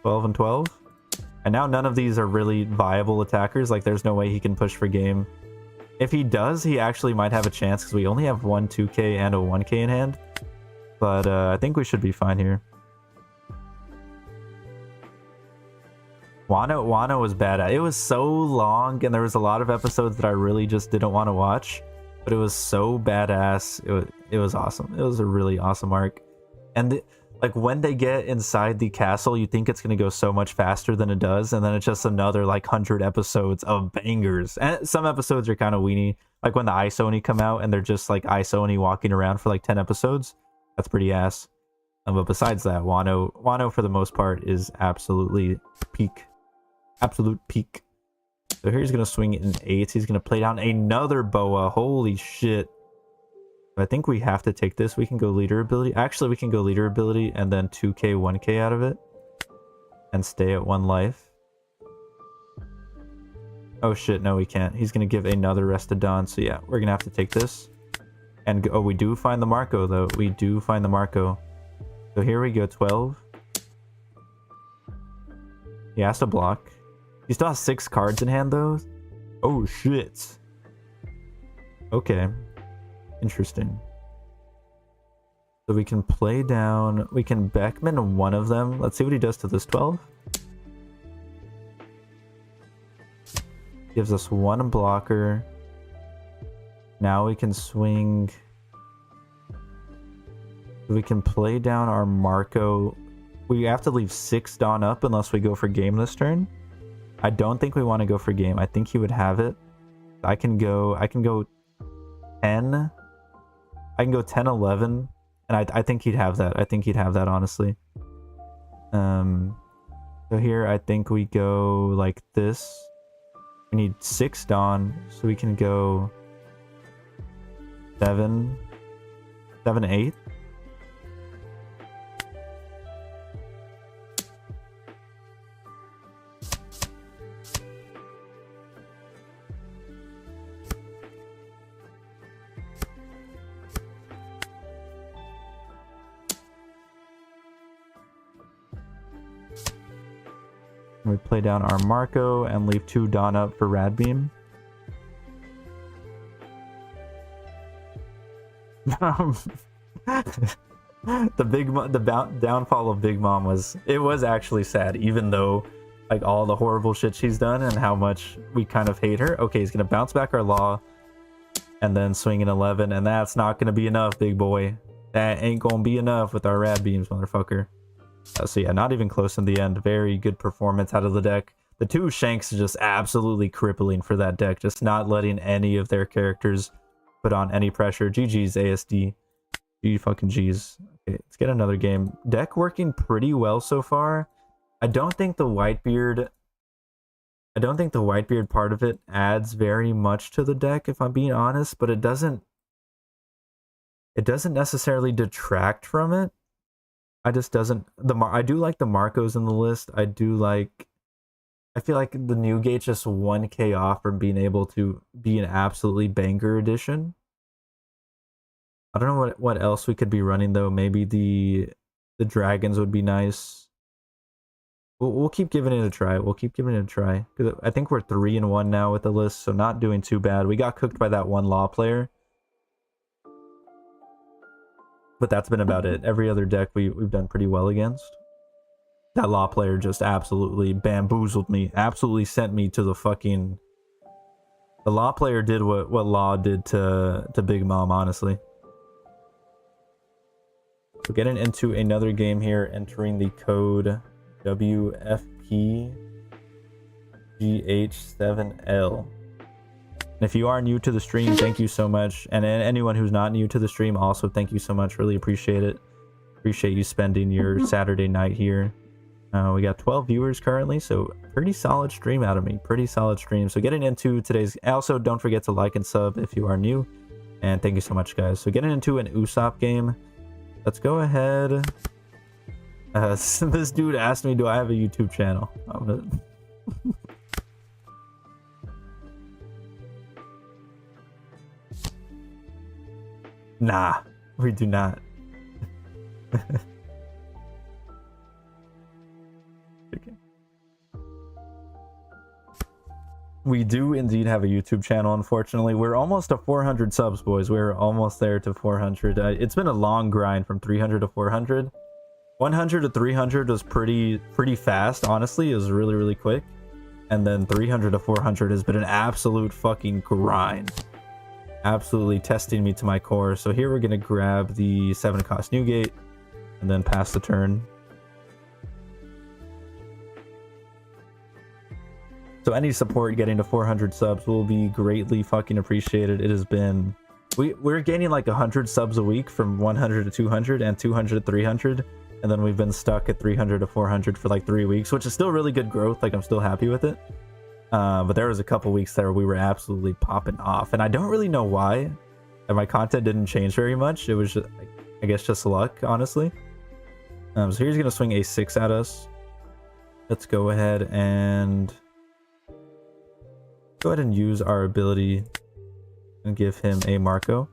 12 and 12. And now none of these are really viable attackers. Like there's no way he can push for game. If he does, he actually might have a chance because we only have one 2k and a 1k in hand. But I think we should be fine here. Wano was bad. It was so long and there was a lot of episodes that I really just didn't want to watch. But it was so badass. It was awesome. It was a really awesome arc. And like when they get inside the castle, you think it's going to go so much faster than it does. And then it's just another like 100 episodes of bangers. And some episodes are kind of weenie. Like when the Ice Oni come out and they're just like Ice Oni walking around for like 10 episodes. That's pretty ass. But besides that, Wano for the most part is absolutely peak. Absolute peak. So here he's going to swing it in 8. He's going to play down another boa. Holy shit. I think we have to take this. We can go leader ability. Actually, we can go leader ability and then 2k, 1k out of it. And stay at 1 life. Oh shit, no we can't. He's going to give another rest to Dawn. So yeah, we're going to have to take this. And go, oh, we do find the Marco though. We do find the Marco. So here we go, 12. He has to block. He still has 6 cards in hand though. Oh shit. Okay. Interesting. So we can play down, we can Beckman one of them. Let's see what he does to this 12. Gives us 1 blocker. Now we can swing. We can play down our Marco. We have to leave 6 Dawn up unless we go for game this turn. I don't think we want to go for game. I think he would have it. I can go 10. I can go 10, 11. And I think he'd have that. I think he'd have that, honestly. So here, I think we go like this. We need 6 Dawn. So we can go 7, 8. We play down our Marco and leave 2 Dawn up for Rad Beam. The downfall of Big Mom was actually sad, even though like all the horrible shit she's done and how much we kind of hate her. Okay, he's gonna bounce back our Law and then swing an 11, and that's not gonna be enough, big boy. That ain't gonna be enough with our Rad Beams, motherfucker. So yeah, not even close in the end. Very good performance out of the deck. The 2 Shanks are just absolutely crippling for that deck, just not letting any of their characters put on any pressure. GG's ASD. G fucking G's. Okay, let's get another game. Deck working pretty well so far. I don't think the whitebeard part of it adds very much to the deck, if I'm being honest, but it doesn't necessarily detract from it. I just doesn't. I do like the Marcos in the list. I do like I feel like the new gate's just 1k off from being able to be an absolutely banger edition. I don't know what else we could be running though. Maybe the dragons would be nice. We'll keep giving it a try. We'll keep giving it a try. Because I think we're 3-1 now with the list, so not doing too bad. We got cooked by that one law player. But that's been about it. Every other deck we've done pretty well against. That law player just absolutely bamboozled me. Absolutely sent me to the fucking... The law player did what law did to Big Mom, honestly. So getting into another game here, entering the code WFPGH7L. And if you are new to the stream, thank you so much. And anyone who's not new to the stream, also thank you so much. Really appreciate it. Appreciate you spending your Saturday night here. We got 12 viewers currently, so pretty solid stream out of me. Pretty solid stream. So getting into today's... Also, don't forget to like and sub if you are new. And thank you so much, guys. So getting into an Usopp game. Let's go ahead. This dude asked me, do I have a YouTube channel? I'm gonna... Nah, we do not. Okay. We do indeed have a YouTube channel, unfortunately. We're almost to 400 subs, boys. We're almost there to 400. It's been a long grind from 300 to 400. 100 to 300 was pretty fast, honestly. It was really, really quick. And then 300 to 400 has been an absolute fucking grind. Absolutely testing me to my core. So here we're going to grab the 7-cost Newgate and then pass the turn. So any support getting to 400 subs will be greatly fucking appreciated. It has been... We're gaining like 100 subs a week from 100 to 200 and 200 to 300. And then we've been stuck at 300 to 400 for like 3 weeks, which is still really good growth. Like, I'm still happy with it. But there was a couple weeks there we were absolutely popping off. And I don't really know why. And my content didn't change very much. It was, just, I guess, just luck, honestly. So here's going to swing a 6 at us. Let's go ahead and... Go ahead and use our ability and give him a Marco.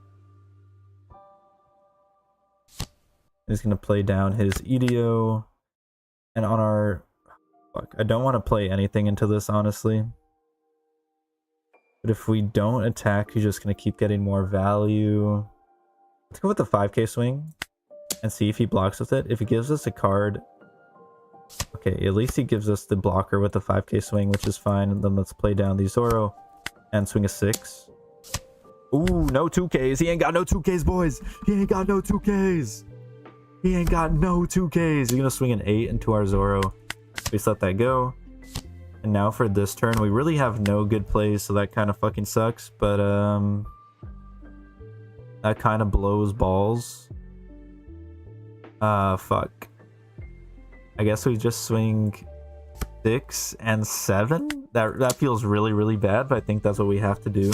He's going to play down his EDO. And on our... Fuck, I don't want to play anything into this, honestly. But if we don't attack, he's just going to keep getting more value. Let's go with the 5k swing. And see if he blocks with it. If he gives us a card... Okay, at least he gives us the blocker with the 5k swing, which is fine. And then let's play down the Zoro. And swing a 6. Ooh, no 2ks. He ain't got no 2ks, boys. He ain't got no 2ks. He ain't got no 2ks. He's gonna swing an 8 into our Zoro. We just let that go. And now for this turn, we really have no good plays, so that kind of fucking sucks. But that kind of blows balls. Fuck. I guess we just swing 6 and 7. That feels really, really bad, but I think that's what we have to do.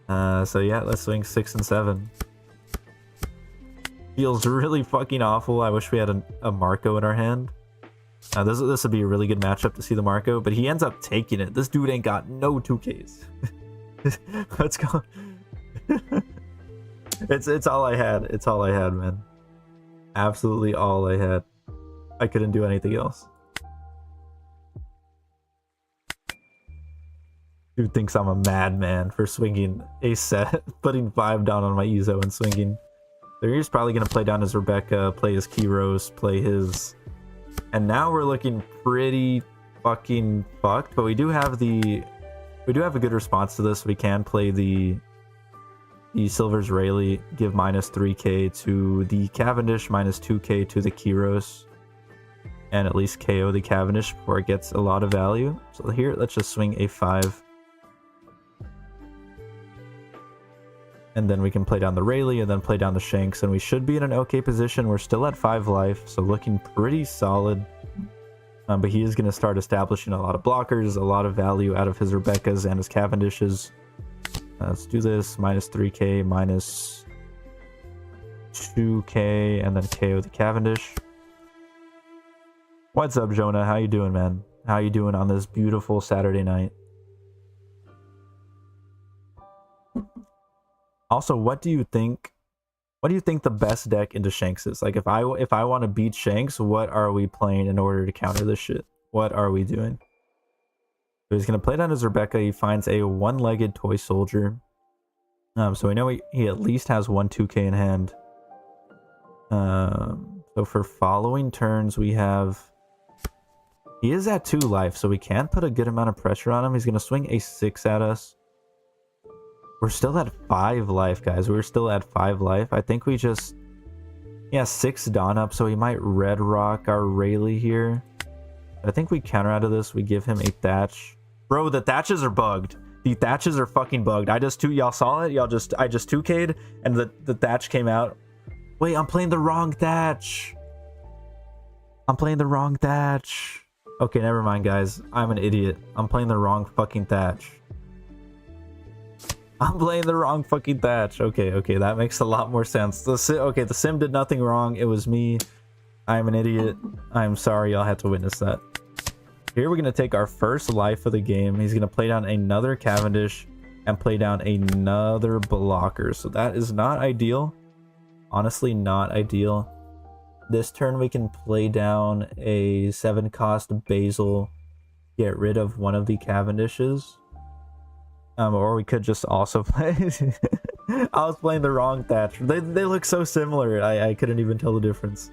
So yeah, let's swing 6 and 7. Feels really fucking awful. I wish we had a Marco in our hand. This would be a really good matchup to see the Marco, but he ends up taking it. This dude ain't got no 2Ks. Let's go. It's all I had. It's all I had, man. Absolutely all I had. I couldn't do anything else. Dude thinks I'm a madman for swinging a set, putting 5 down on my Ezo and swinging. So he's probably going to play down his Rebecca, play his Kyros, play his... And now we're looking pretty fucking fucked, but we do have a good response to this. We can play the Silver's Rayleigh, give minus 3k to the Cavendish, minus 2k to the Kyros, and at least KO the Cavendish before it gets a lot of value. So here, let's just swing a 5. And then we can play down the Rayleigh and then play down the Shanks, and we should be in an okay position. We're still at 5 life, so looking pretty solid. But he is going to start establishing a lot of blockers, a lot of value out of his Rebeccas and his Cavendishes. Let's do this. Minus 3k, minus 2k, and then KO the Cavendish. What's up, Jonah? How you doing, man? How you doing on this beautiful Saturday night? Also, what do you think the best deck into Shanks is? Like, if I want to beat Shanks, what are we playing in order to counter this shit? What are we doing? So he's gonna play down his Rebecca. He finds a one-legged toy soldier. So we know he at least has 1-2k in hand. So for following turns, we have... He is at 2 life, so we can put a good amount of pressure on him. He's gonna swing a 6 at us. We're still at 5 life, guys. We're still at 5 life. I think we just... Yeah, 6 Dawn up, so he might Red Rock our Rayleigh here. I think we counter out of this. We give him a Thatch. Bro, the Thatches are bugged. The Thatches are fucking bugged. Y'all saw it? I just 2k'd, and the Thatch came out. Wait, I'm playing the wrong Thatch. I'm playing the wrong Thatch. Okay, never mind, guys. I'm an idiot. I'm playing the wrong fucking Thatch. I'm playing the wrong fucking Thatch. Okay, that makes a lot more sense. The sim did nothing wrong. It was me. I'm an idiot. I'm sorry y'all had to witness that. Here we're going to take our first life of the game. He's going to play down another Cavendish and play down another blocker. So that is not ideal. Honestly, not ideal. This turn we can play down a 7-cost Basil, get rid of one of the Cavendishes. Or we could just also play... I was playing the wrong Thatch. They look so similar. I couldn't even tell the difference.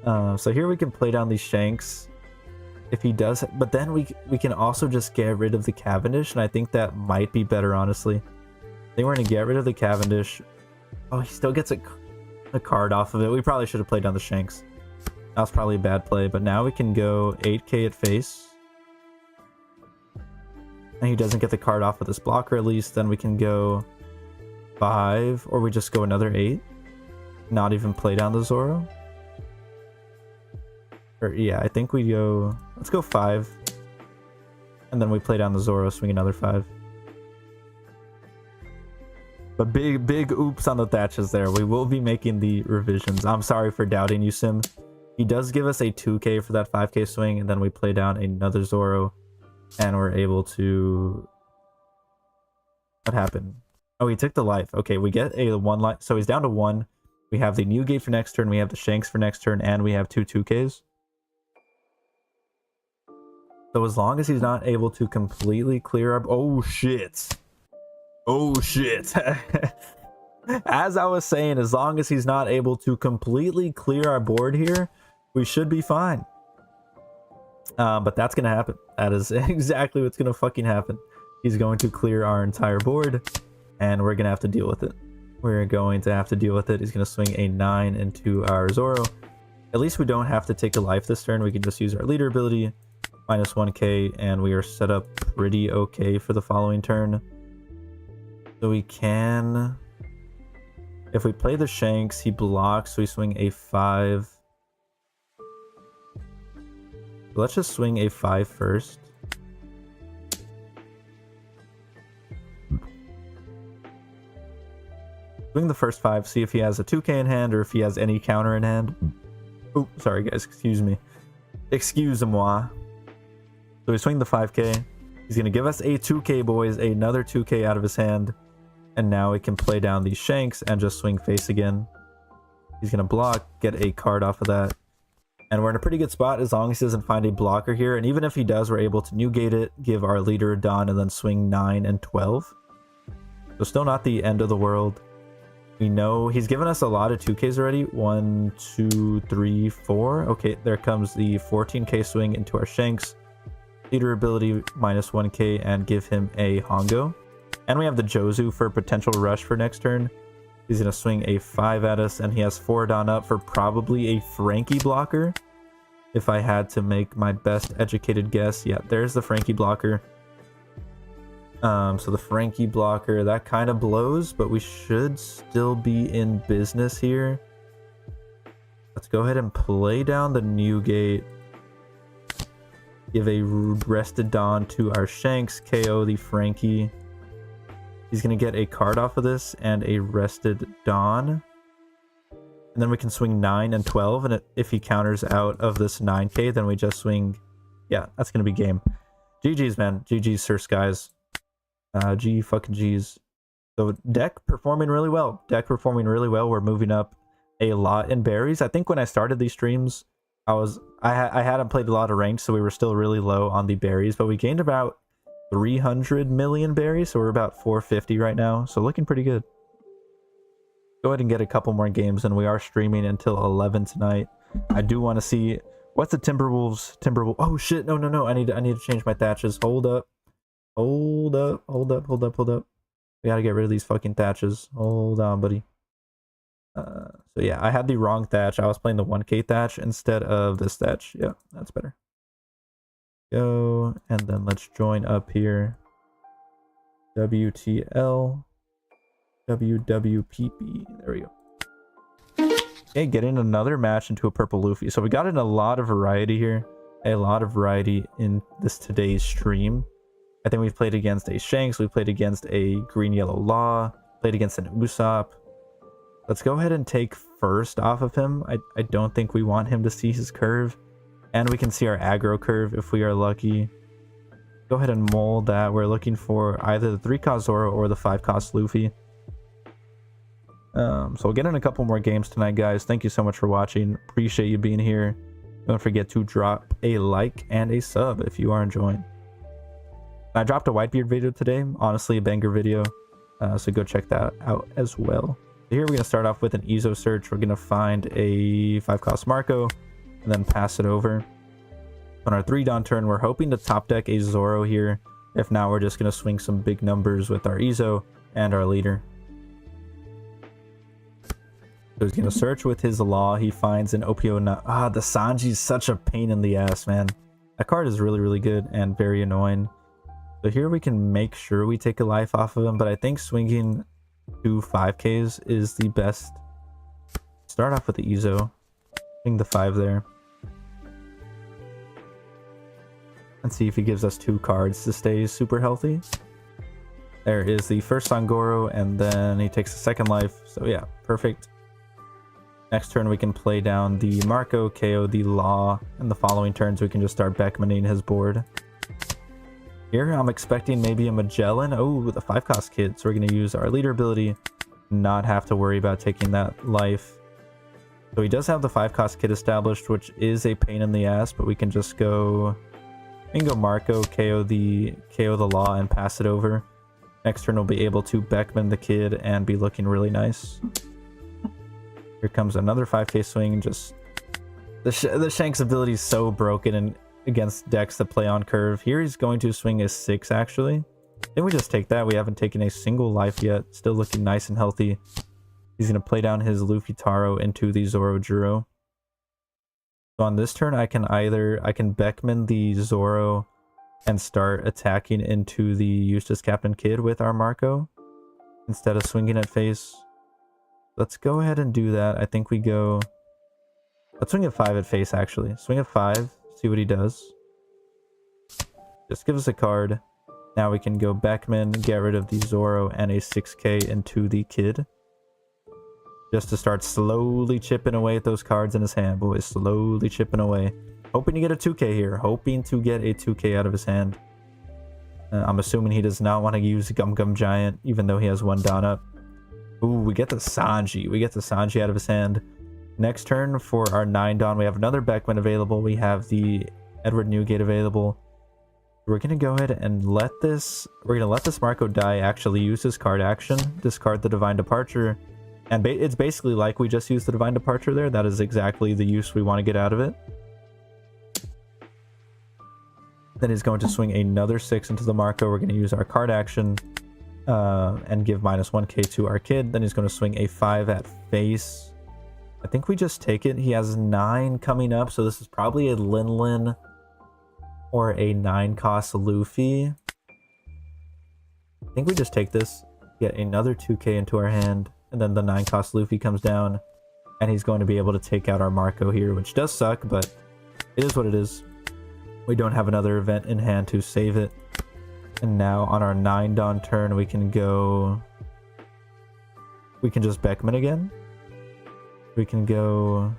So here we can play down these Shanks. If he does... But then we can also just get rid of the Cavendish. And I think that might be better, honestly. I think we're going to get rid of the Cavendish. Oh, he still gets a card off of it. We probably should have played down the Shanks. That was probably a bad play. But now we can go 8k at face. And he doesn't get the card off of this blocker at least. Then we can go 5. Or we just go another 8. Not even play down the Zoro. Or yeah, I think we go... Let's go 5. And then we play down the Zoro, swing another 5. But big oops on the Thatches there. We will be making the revisions. I'm sorry for doubting you, Sim. He does give us a 2k for that 5k swing. And then we play down another Zoro. And we're able to... What happened? Oh, he took the life. Okay, we get a 1 life. So he's down to 1. We have the new gate for next turn. We have the Shanks for next turn. And we have 2-2ks. So as long as he's not able to completely clear up... Oh, shit. Oh, shit. As I was saying, as long as he's not able to completely clear our board here, we should be fine. But that's going to happen. That is exactly what's going to fucking happen. He's going to clear our entire board, and we're going to have to deal with it. We're going to have to deal with it. He's going to swing a 9 into our Zoro. At least we don't have to take a life this turn. We can just use our leader ability, minus 1k, and we are set up pretty okay for the following turn. So we can... If we play the Shanks, he blocks, so we swing a 5. Let's just swing a 5 first. Swing the first 5, see if he has a 2k in hand or if he has any counter in hand. Oh, sorry guys, excuse me. Excuse-moi. So we swing the 5k. He's going to give us a 2k, boys. Another 2k out of his hand. And now we can play down these Shanks and just swing face again. He's going to block, get a card off of that. And we're in a pretty good spot as long as he doesn't find a blocker here. And even if he does, we're able to negate it, give our leader a Dawn, and then swing 9 and 12. So still not the end of the world. We know he's given us a lot of 2Ks already. 1, 2, 3, 4. Okay, there comes the 14k swing into our Shanks. Leader ability, minus 1k, and give him a Hongo. And we have the Jozu for potential rush for next turn. He's going to swing a 5 at us, and he has 4 Dawn up for probably a Frankie blocker. If I had to make my best educated guess. Yeah, there's the Frankie blocker. So the Frankie blocker, that kind of blows, but we should still be in business here. Let's go ahead and play down the new gate. Give a rested Dawn to our Shanks, KO the Frankie. He's going to get a card off of this and a rested Dawn. And then we can swing 9 and 12. And if he counters out of this 9k, then we just swing yeah, that's gonna be game. GG's, man. GG's, Sir Skies. G fucking G's. So deck performing really well. Deck performing really well. We're moving up a lot in berries. I think when I started these streams, I hadn't played a lot of ranked, so we were still really low on the berries, but we gained about 300 million berries, so we're about 450 right now. So looking pretty good. Go ahead and get a couple more games, and we are streaming until 11 tonight. I do want to see what's the Timberwolves. Oh shit! No! I need to change my thatches. Hold up. We gotta get rid of these fucking thatches. Hold on, buddy. So yeah, I had the wrong thatch. I was playing the 1K thatch instead of this thatch. Yeah, that's better. Go, and then let's join up here. WTL. WWPP. There we go. Okay, getting another match into a purple Luffy. So we got in a lot of variety here. A lot of variety in today's stream. I think we've played against a Shanks. We played against a green yellow Law. Played against an Usopp. Let's go ahead and take first off of him. I don't think we want him to see his curve. And we can see our aggro curve if we are lucky. Go ahead and mold that. We're looking for either the 3-cost Zoro or the 5-cost Luffy. So we'll get in a couple more games tonight, guys. Thank you so much for watching. Appreciate you being here. Don't forget to drop a like and a sub if you are enjoying. I dropped a whitebeard video today. Honestly, a banger video. So go check that out as well. So here we're going to start off with an Ezo search. We're going to find a 5-cost Marco and then pass it over. On our 3-Dawn turn, we're hoping to top deck a Zoro here. If not, we're just going to swing some big numbers with our Ezo and our leader. So he's going to search with his Law. He finds an OPO. The Sanji's such a pain in the ass, man. That card is really, really good and very annoying. So here we can make sure we take a life off of him, but I think swinging 2 5Ks is the best. Start off with the Ezo. Swing the 5 there. And see if he gives us 2 cards to stay super healthy. There is the first Sangoro, and then he takes a second life. So yeah, perfect. Next turn we can play down the Marco, KO the Law, and the following turns we can just start Beckmaning his board. Here I'm expecting maybe a Magellan. Oh, the 5-cost kid. So we're going to use our leader ability, not have to worry about taking that life. So he does have the 5-cost kid established, which is a pain in the ass, but we can just go... We can go Marco, KO the Law, and pass it over. Next turn we'll be able to Beckman the kid and be looking really nice. Here comes another 5K swing. Just the Shanks ability is so broken and against decks that play on curve. Here he's going to swing a 6 actually. Then we just take that. We haven't taken a single life yet. Still looking nice and healthy. He's going to play down his Luffy Taro into the Zoro Juro. So on this turn I can Beckman the Zoro and start attacking into the Eustace Captain Kid with our Marco instead of swinging at face. Let's go ahead and do that. I think we go... Let's swing at 5 at face, actually. Swing at 5, see what he does. Just give us a card. Now we can go Beckman, get rid of the Zoro, and a 6K into the kid. Just to start slowly chipping away at those cards in his hand, boys. Slowly chipping away. Hoping to get a 2K here. Hoping to get a 2K out of his hand. I'm assuming he does not want to use Gum Gum Giant, even though he has 1 Dawn up. Ooh, we get the Sanji. We get the Sanji out of his hand. Next turn for our 9 Dawn, we have another Beckman available. We have the Edward Newgate available. We're going to go ahead and let this... We're going to let this Marco die, actually use his card action. Discard the Divine Departure. And it's basically like we just used the Divine Departure there. That is exactly the use we want to get out of it. Then he's going to swing another 6 into the Marco. We're going to use our card action. And give -1K to our kid. Then he's going to swing a 5 at face. I think we just take it. He has 9 coming up, so this is probably a Lin or a 9-cost Luffy. I think we just take this, get another 2K into our hand, and then the 9-cost Luffy comes down, and he's going to be able to take out our Marco here, which does suck, but it is what it is. We don't have another event in hand to save it. And now on our 9 Dawn turn, we can go... We can just Beckman again. We can go...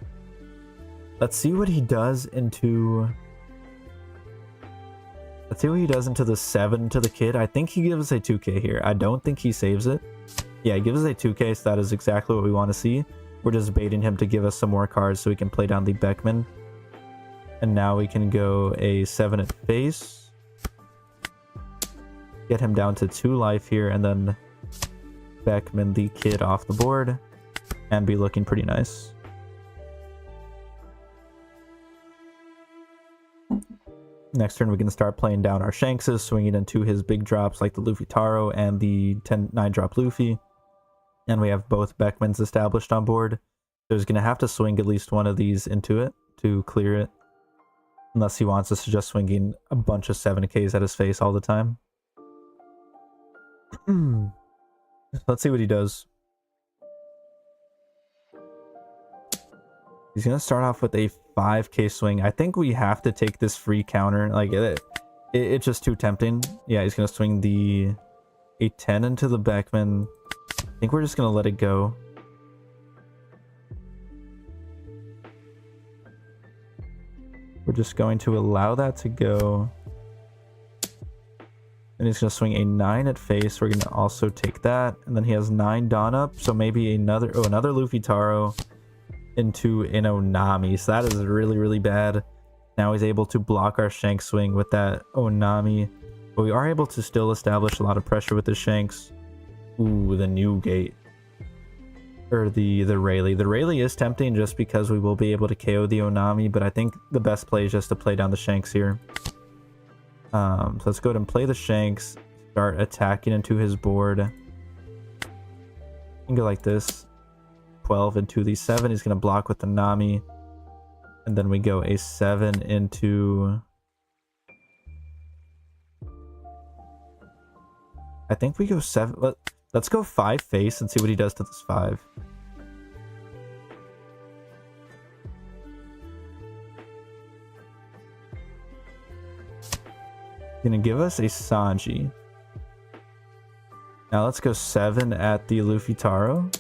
Let's see what he does into... Let's see what he does into the 7 to the kid. I think he gives us a 2k here. I don't think he saves it. Yeah, he gives us a 2k, so that is exactly what we want to see. We're just baiting him to give us some more cards so we can play down the Beckman. And now we can go a 7 at face. Get him down to 2 life here, and then Beckman the kid off the board. And be looking pretty nice. Next turn, we can start playing down our Shankses, swinging into his big drops like the Luffy Taro and the 9 drop Luffy. And we have both Beckmans established on board. So he's going to have to swing at least one of these into it to clear it. Unless he wants us to just swinging a bunch of 7Ks at his face all the time. Let's see what he does. He's going to start off with a 5k swing. I think we have to take this free counter. Like, it's just too tempting. Yeah, he's going to swing a 10 into the Beckman. I think we're just going to let it go. We're just going to allow that to go. And he's going to swing a 9 at face. We're going to also take that. And then he has 9 Dawn up. So maybe another Luffy Taro into an Onami. So that is really, really bad. Now he's able to block our Shanks swing with that Onami. But we are able to still establish a lot of pressure with the Shanks. Ooh, the new gate. Or the Rayleigh. The Rayleigh is tempting just because we will be able to KO the Onami. But I think the best play is just to play down the Shanks here. So let's go ahead and play the Shanks. Start attacking into his board. You can go like this. 12 into the 7. He's going to block with the Nami. And then we go a 7 into... I think we go 7... Let's go 5 face and see what he does to this 5. He's going to give us a Sanji. Now let's go 7 at the Luffy Taro.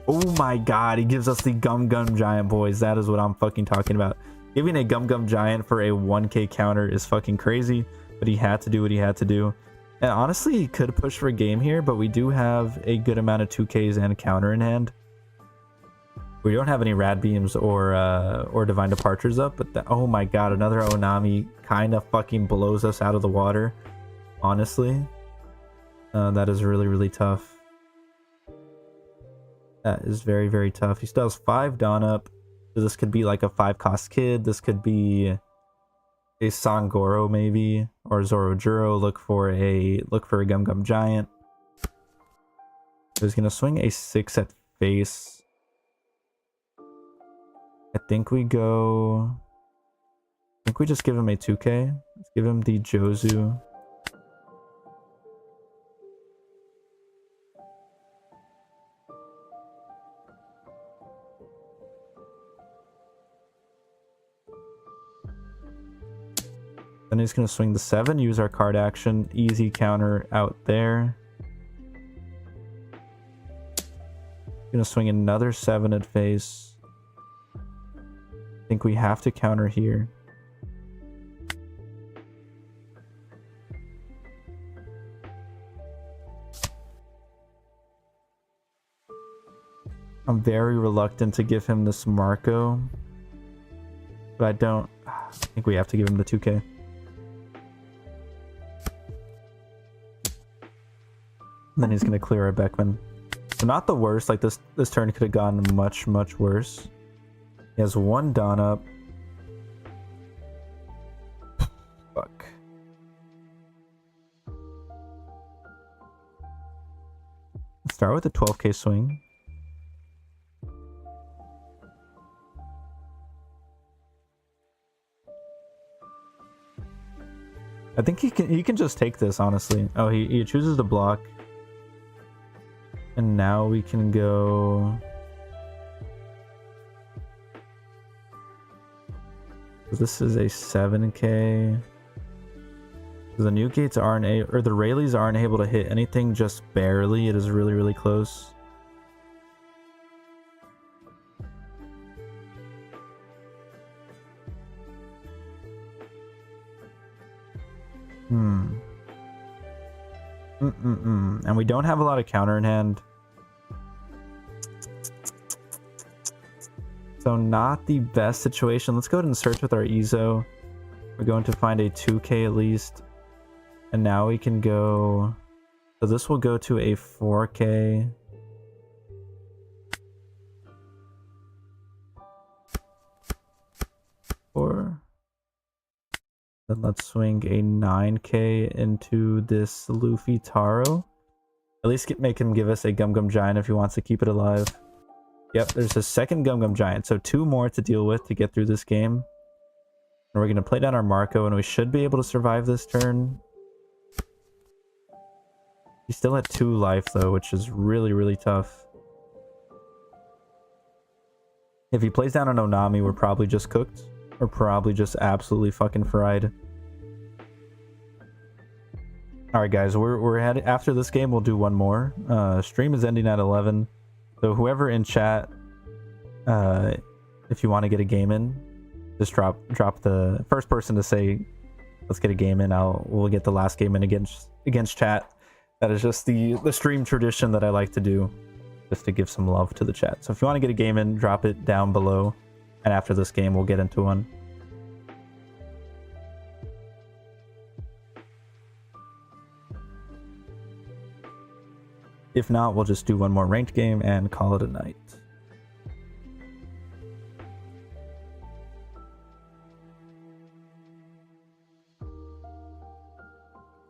Oh my god, he gives us the Gum Gum Giant, boys. That is what I'm fucking talking about. Giving a Gum Gum Giant for a 1k counter is fucking crazy, but he had to do what he had to do. And honestly, he could push for a game here, but we do have a good amount of 2ks and counter in hand. We don't have any Rad Beams or Divine Departures up, but oh my god, another Onami kind of fucking blows us out of the water. Honestly, that is really, really tough. That is very, very tough. He still has 5 Dawn up. So this could be like a 5-cost kid. This could be a Sangoro maybe, or Zorojuro. Look for a Gum Gum Giant. So he's gonna swing a 6 at face. I think we just give him a 2k. Let's give him the Jozu. Then he's going to swing the 7, use our card action, easy counter out there. Going to swing another 7 at face. I think we have to counter here. I'm very reluctant to give him this Marco. But I think we have to give him the 2k. And then he's going to clear our Beckman. So not the worst. Like this turn could have gone much, much worse. He has 1 Dawn up. Fuck. Let's start with a 12k swing. I think he can just take this, honestly. Oh, he chooses to block. And now we can go... This is a 7k. The new gates aren't or the Rayleighs aren't able to hit anything, just barely. It is really, really close. And we don't have a lot of counter in hand. So not the best situation. Let's go ahead and search with our Ezo. We're going to find a 2k at least. And now we can go... So this will go to a 4k. Then let's swing a 9k into this Luffy Taro. At least make him give us a Gum Gum Giant if he wants to keep it alive. Yep, there's a second Gum Gum Giant. So 2 more to deal with to get through this game. And we're going to play down our Marco, and we should be able to survive this turn. He's still at 2 life, though, which is really, really tough. If he plays down an Onami, we're probably just cooked. We're probably just absolutely fucking fried. Alright guys, we're headed after this game. We'll do one more. Stream is ending at 11. So whoever in chat, if you want to get a game in, just drop the first person to say let's get a game in. We'll get the last game in against chat. That is just the stream tradition that I like to do, just to give some love to the chat. So if you want to get a game in, drop it down below. And after this game, we'll get into one. If not, we'll just do one more ranked game and call it a night.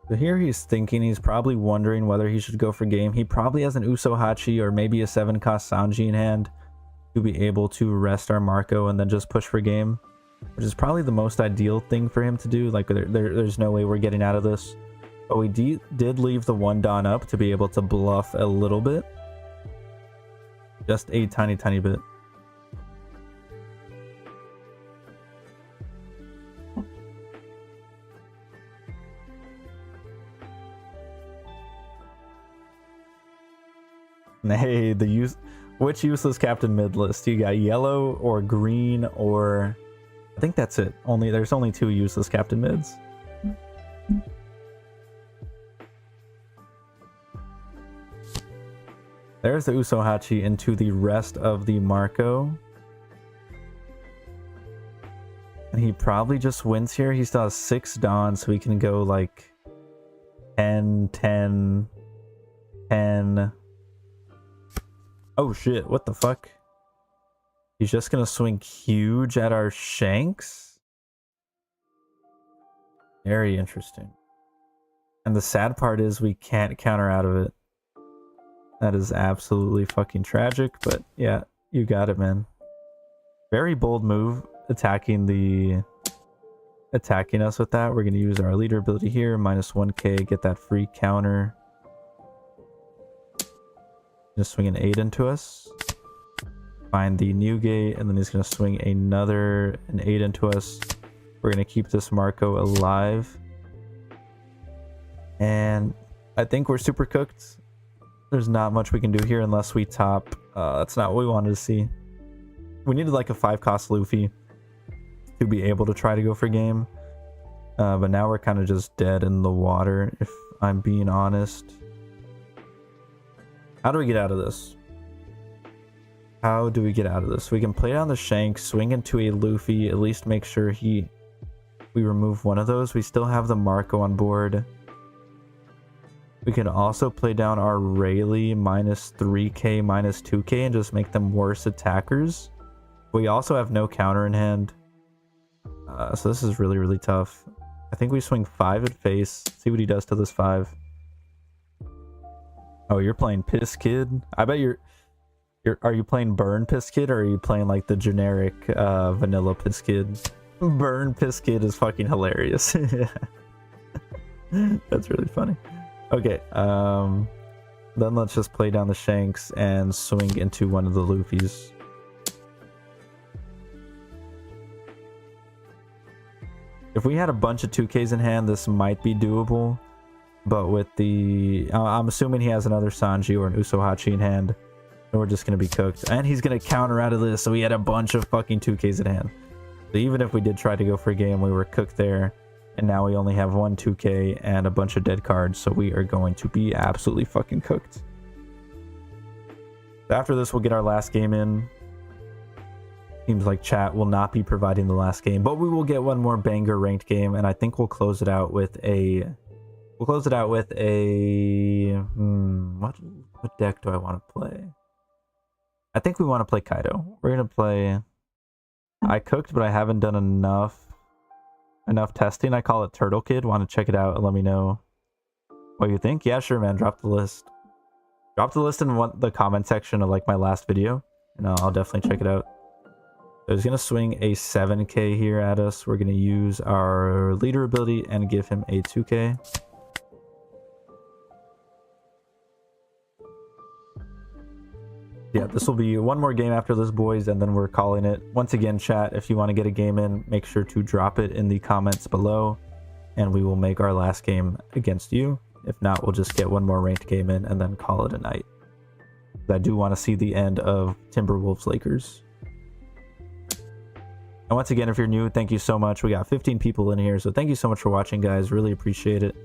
So here he's thinking, he's probably wondering whether he should go for game. He probably has an Usohachi or maybe a 7-cost Sanji in hand to be able to rest our Marco and then just push for game, which is probably the most ideal thing for him to do. Like there's no way we're getting out of this, but we did leave the 1 Don up to be able to bluff a little bit, just a tiny bit. Hey, which useless captain mid list? You got yellow or green, or I think that's it. There's only 2 useless captain mids. There's the Usohachi into the rest of the Marco. And he probably just wins here. He still has 6 Dons, so he can go like 10, 10, 10. Oh shit, what the fuck? He's just gonna swing huge at our Shanks? Very interesting. And the sad part is we can't counter out of it. That is absolutely fucking tragic, but yeah, you got it, man. Very bold move, attacking us with that. We're gonna use our leader ability here, minus 1k, get that free counter. Just swing an 8 into us. Find the new gate, and then he's gonna swing an 8 into us. We're gonna keep this Marco alive. And I think we're super cooked. There's not much we can do here unless we top. That's not what we wanted to see. We needed like a 5-cost Luffy to be able to try to go for game. But now we're kind of just dead in the water, if I'm being honest. How do we get out of this? How do we get out of this? We can play down the Shanks, swing into a Luffy, at least make sure we remove one of those. We still have the Marco on board. We can also play down our Rayleigh minus 3k, minus 2k, and just make them worse attackers. We also have no counter in hand. So this is really, really tough. I think we swing 5 at face, see what he does to this 5. Oh, you're playing Piss Kid? I bet are you playing Burn Piss Kid, or are you playing like the generic vanilla Piss Kid? Burn Piss Kid is fucking hilarious. That's really funny. Okay, then let's just play down the Shanks and swing into one of the Luffys. If we had a bunch of 2Ks in hand, this might be doable. But with the... I'm assuming he has another Sanji or an Usohachi in hand. And we're just going to be cooked. And he's going to counter out of this, so we had a bunch of fucking 2Ks in hand. So even if we did try to go for a game, we were cooked there. And now we only have one 2k and a bunch of dead cards, so we are going to be absolutely fucking cooked. After this, we'll get our last game in. Seems like chat will not be providing the last game, but we will get one more banger ranked game, and I think we'll close it out with a... what deck do I want to play? I think we want to play Kaido. We're going to play... I cooked, but I haven't done enough testing. I call it Turtle Kid. Want to check it out and let me know what you think? Yeah, sure, man. Drop the list. Drop the list in the comment section of like my last video, and I'll definitely check it out. So he's gonna swing a 7k here at us. We're gonna use our leader ability and give him a 2k. Yeah, this will be one more game after this, boys, and then we're calling it. Once again, chat, if you want to get a game in, make sure to drop it in the comments below, and we will make our last game against you. If not, we'll just get one more ranked game in and then call it a night. I do want to see the end of Timberwolves Lakers. And once again, if you're new, thank you so much. We got 15 people in here, so thank you so much for watching, guys. Really appreciate it.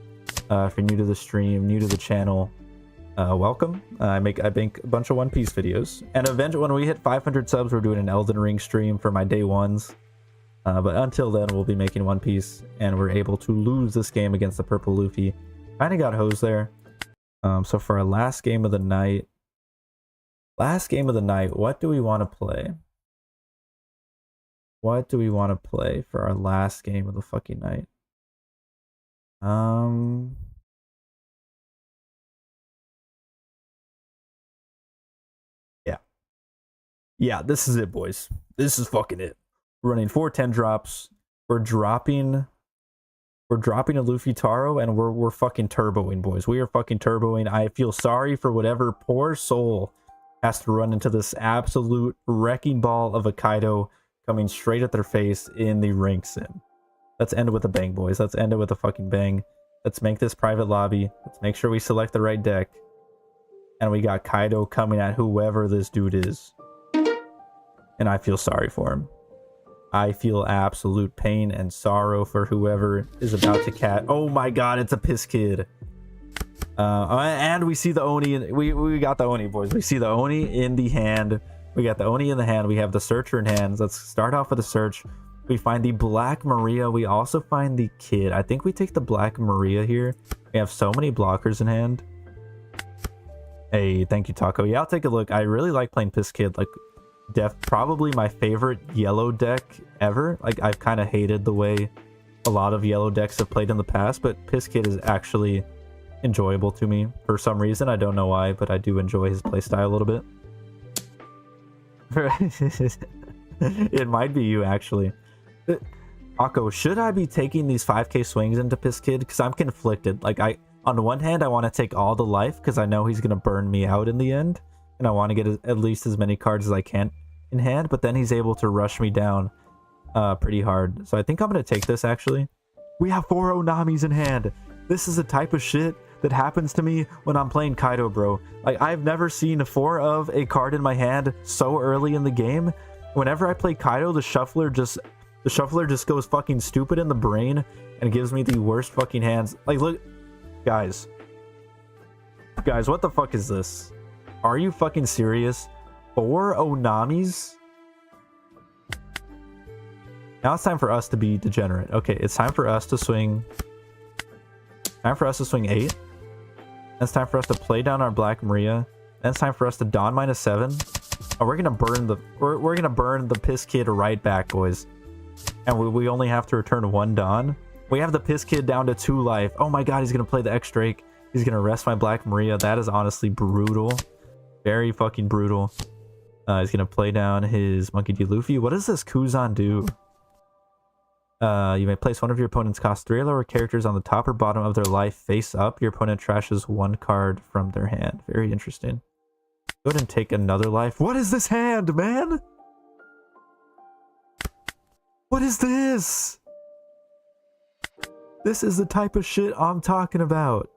If you're new to the stream, new to the channel, welcome. I make a bunch of One Piece videos, and eventually when we hit 500 subs, we're doing an Elden Ring stream for my day ones. But until then, we'll be making One Piece, and we're able to lose this game against the Purple Luffy. Kind of got hosed there. So for our last game of the night, what do we want to play? What do we want to play for our last game of the fucking night? Yeah, this is it, boys. This is fucking it. We're running 4 10 drops. We're dropping a Luffy Taro, and we're fucking turboing, boys. We are fucking turboing. I feel sorry for whatever poor soul has to run into this absolute wrecking ball of a Kaido coming straight at their face in the rank sim. Let's end it with a bang, boys. Let's end it with a fucking bang. Let's make this private lobby. Let's make sure we select the right deck. And we got Kaido coming at whoever this dude is. And I feel sorry for him. I feel absolute pain and sorrow for whoever is about to cat. Oh my god, it's a piss kid. And we see the Oni. We got the Oni, boys. We see the Oni in the hand. We got the Oni in the hand. We have the Searcher in hands. Let's start off with the search. We find the Black Maria. We also find the Kid. I think we take the Black Maria here. We have so many blockers in hand. Hey, thank you, Taco. Yeah, I'll take a look. I really like playing Piss Kid. Like, probably my favorite yellow deck ever. Like, I've kind of hated the way a lot of yellow decks have played in the past, but Piss Kid is actually enjoyable to me for some reason. I don't know why, but I do enjoy his playstyle a little bit. It might be you, actually. Taco, should I be taking these 5k swings into Piss Kid? Because I'm conflicted. Like, on the one hand, I want to take all the life because I know he's going to burn me out in the end. And I want to get at least as many cards as I can in hand. But then he's able to rush me down pretty hard. So I think I'm going to take this, actually. We have 4 Onamis in hand. This is the type of shit that happens to me when I'm playing Kaido, bro. Like, I've never seen 4 of a card in my hand so early in the game. Whenever I play Kaido, the shuffler just goes fucking stupid in the brain and gives me the worst fucking hands. Like, look, guys, what the fuck is this? Are you fucking serious? 4 Onamis? Now it's time for us to be degenerate. Okay, it's time for us to swing. Time for us to swing 8. It's time for us to play down our Black Maria. Then it's time for us to Dawn -7. Oh, we're gonna burn the Piss Kid right back, boys. And we only have to return 1 Dawn. We have the Piss Kid down to 2 life. Oh my god, he's gonna play the X Drake. He's gonna rest my Black Maria. That is honestly brutal. Very fucking brutal. He's gonna play down his Monkey D. Luffy. What does this Kuzan do? You may place one of your opponent's cost 3 or lower characters on the top or bottom of their life face up. Your opponent trashes 1 card from their hand. Very interesting. Go ahead and take another life. What is this hand, man? What is this? This is the type of shit I'm talking about.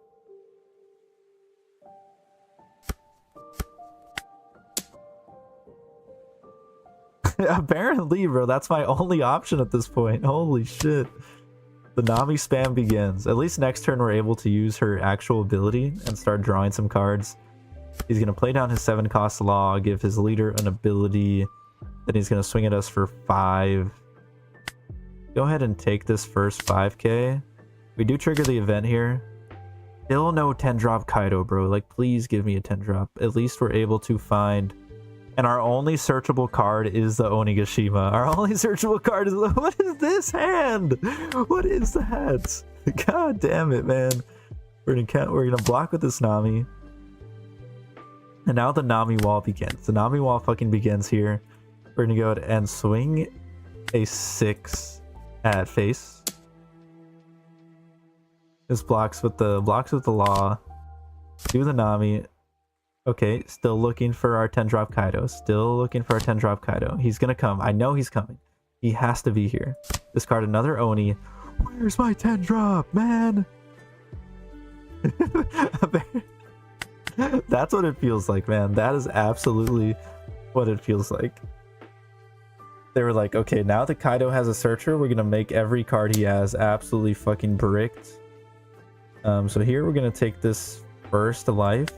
Apparently, bro, that's my only option at this point. Holy shit. The Nami spam begins. At least next turn we're able to use her actual ability and start drawing some cards. He's going to play down his 7-cost Law, give his leader an ability. Then he's going to swing at us for 5. Go ahead and take this first 5k. We do trigger the event here. Still no 10-drop Kaido, bro. Like, please give me a 10-drop. At least we're able to find... And our only searchable card is the Onigashima. Our only searchable card is... What is this hand? What is that? God damn it, man. We're gonna block with this Nami. And now the Nami wall begins. The Nami wall fucking begins here. We're gonna go ahead and swing a 6 at face. This blocks with the Law. Do the Nami. Okay, still looking for our 10-drop Kaido. Still looking for our 10-drop Kaido. He's gonna come. I know he's coming. He has to be here. Discard another Oni. Where's my 10-drop, man? That's what it feels like, man. That is absolutely what it feels like. They were like, okay, now that Kaido has a searcher, we're gonna make every card he has absolutely fucking bricked. So here we're gonna take this first to life.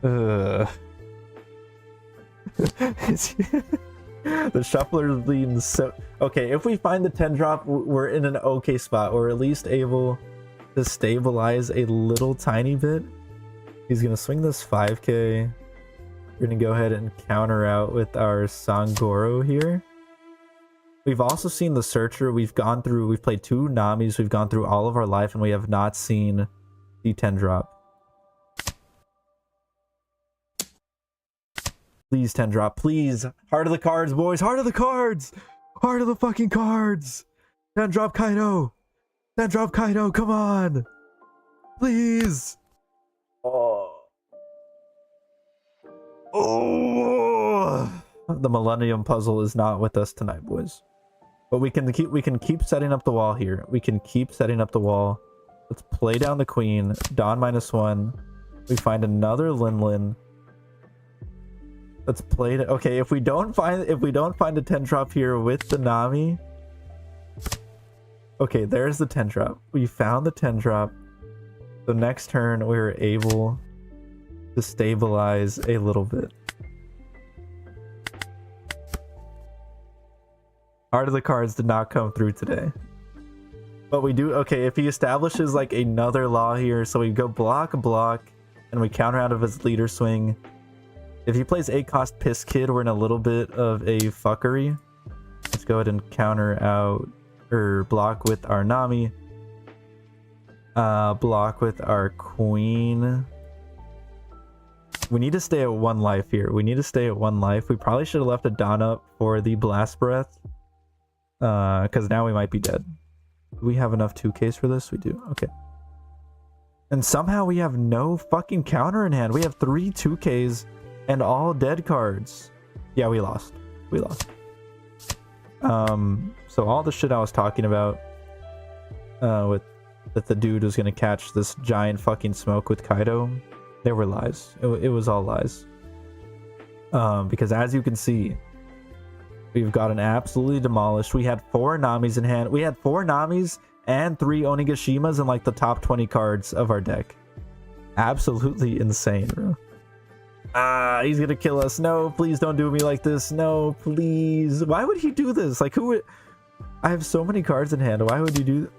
The shuffler's leading so... Okay, if we find the 10-drop, we're in an okay spot. We're at least able to stabilize a little tiny bit. He's gonna swing this 5k. We're gonna go ahead and counter out with our Sangoro here. We've also seen the Searcher. We've played 2 Namis. We've gone through all of our life, and we have not seen the 10-drop. Please 10-drop, please. Heart of the cards, boys. Heart of the cards. Heart of the fucking cards. 10-drop Kaido. 10-drop Kaido, come on. Please. Oh. The Millennium Puzzle is not with us tonight, boys. But we can keep setting up the wall here. We can keep setting up the wall. Let's play down the Queen. Dawn -1. We find another Linlin. Let's play it. Okay, if we don't find a 10-drop here with the Nami. Okay, there's the 10-drop. We found the 10-drop. So next turn we were able to stabilize a little bit. Heart of the cards did not come through today. But we do, okay, if he establishes like another Law here, so we go block, and we counter out of his leader swing. If he plays 8-cost Piss Kid, we're in a little bit of a fuckery. Let's go ahead and counter out, or block with our Nami. Block with our Queen. We need to stay at 1 life here. We need to stay at 1 life. We probably should have left a Dawn up for the Blast Breath. Because now we might be dead. Do we have enough 2Ks for this? We do. Okay. And somehow we have no fucking counter in hand. We have 3 2Ks. And all dead cards. Yeah, we lost. We lost. So all the shit I was talking about with that the dude was gonna catch this giant fucking smoke with Kaido, they were lies. It was all lies. Because as you can see, we've gotten absolutely demolished. We had 4 Namis in hand. We had 4 Namis and 3 Onigashimas in like the top 20 cards of our deck. Absolutely insane, bro. He's gonna kill us. No, please don't do me like this. No, please. Why would he do this? Like, who would... I have so many cards in hand. Why would you do...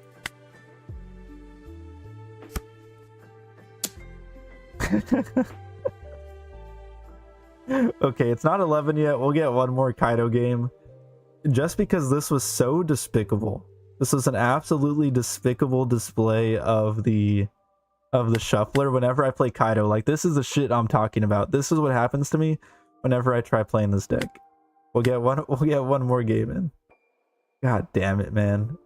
Okay, it's not 11 yet. We'll get 1 more Kaido game. Just because this was so despicable. This was an absolutely despicable display of the shuffler whenever I play Kaido. Like, this is the shit I'm talking about. This is what happens to me whenever I try playing this deck. We'll get one more game in. God damn it, man.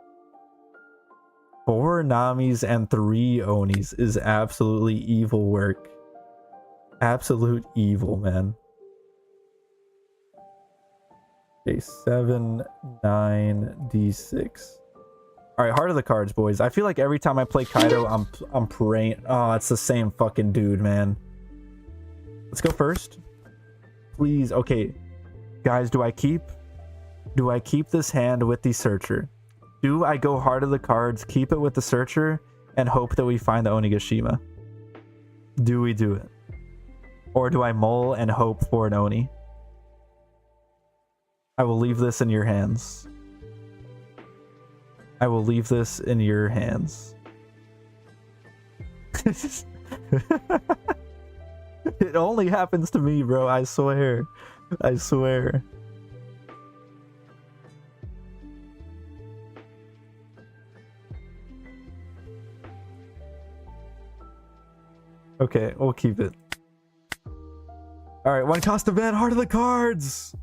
4 Namis and 3 Onis is absolutely evil work. Absolute evil, man. Okay, 7, 9, D6. All right, Heart of the Cards, boys. I feel like every time I play Kaido, I'm praying. Oh, it's the same fucking dude, man. Let's go first. Please. Okay. Guys, do I keep this hand with the searcher? Do I go hard of the cards, keep it with the searcher, and hope that we find the Onigashima? Do we do it? Or do I mull and hope for an Oni? I will leave this in your hands. I will leave this in your hands. It only happens to me, bro. I swear. I swear. Okay, we'll keep it. Alright, one cost event, Heart of the Cards!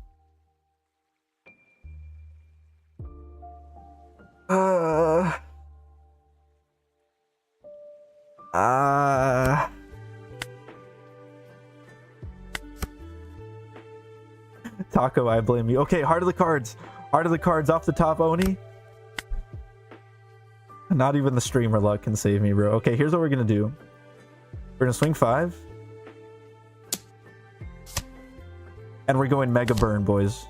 Taco, I blame you. Okay, Heart of the Cards. Heart of the Cards off the top, Oni. Not even the streamer luck can save me, bro. Okay, here's what we're gonna do. We're gonna swing 5. And we're going Mega Burn, boys.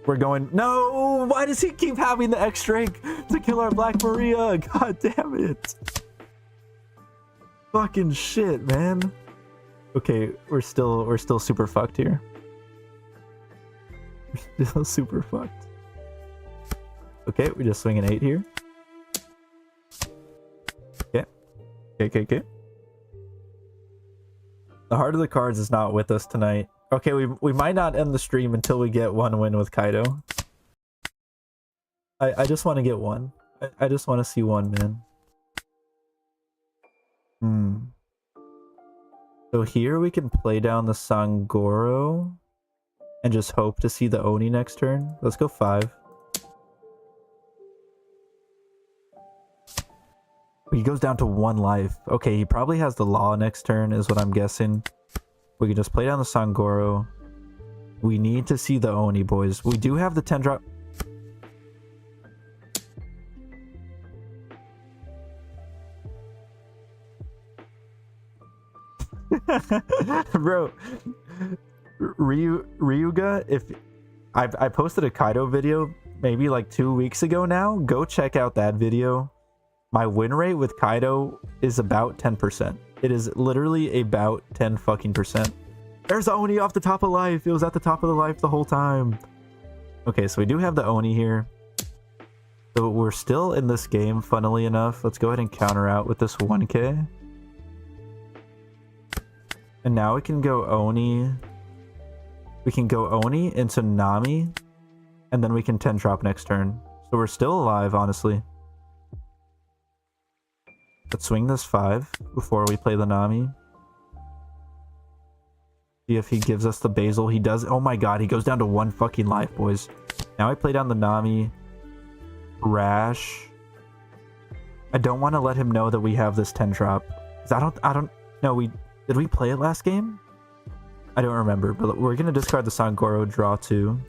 We're going... No! Why does he keep having the X-Drake to kill our Black Maria? God damn it. Fucking shit, man. Okay, we're still super fucked here. We're still super fucked. Okay, we just swing an 8 here. Okay. The Heart of the Cards is not with us tonight. Okay, we might not end the stream until we get one win with Kaido. I just want to get one. I just want to see one, man. So here we can play down the Sangoro and just hope to see the Oni next turn. Let's go 5. He goes down to 1 life. Okay, he probably has the Law next turn is what I'm guessing. We can just play down the Sangoro. We need to see the Oni, boys. We do have the 10 drop. Bro, Ryuga, if I posted a Kaido video maybe like 2 weeks ago now, go check out that video. My win rate with Kaido is about 10%. It is literally about 10 fucking percent. There's the Oni off the top of life. It was at the top of the life the whole time. Okay, so we do have the Oni here. So we're still in this game, funnily enough. Let's go ahead and counter out with this 1k. And now we can go Oni. We can go Oni into Nami. And then we can 10 drop next turn. So we're still alive, honestly. Let's swing this 5 before we play the Nami. See if he gives us the Basil. He does. Oh my god, he goes down to 1 fucking life, boys. Now I play down the Nami. Rash. I don't want to let him know that we have this 10 drop. Because I don't know. Did we play it last game? I don't remember, but we're going to discard the Sangoro, draw 2.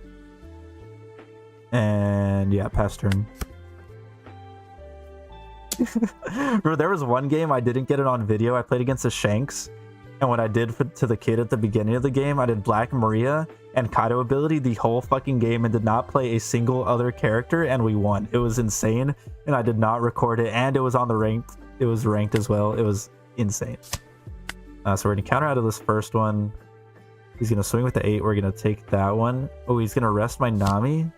And yeah, pass turn. Bro, there was one game I didn't get it on video. I played against the Shanks, and what I did to the kid at the beginning of the game, I did Black Maria and Kaido ability the whole fucking game and did not play a single other character, and we won. It was insane, and I did not record it, and it was on the ranked. It was ranked as well. It was insane. So we're gonna counter out of this first one. He's gonna swing with the 8. We're gonna take that one. Oh, he's gonna rest my Nami.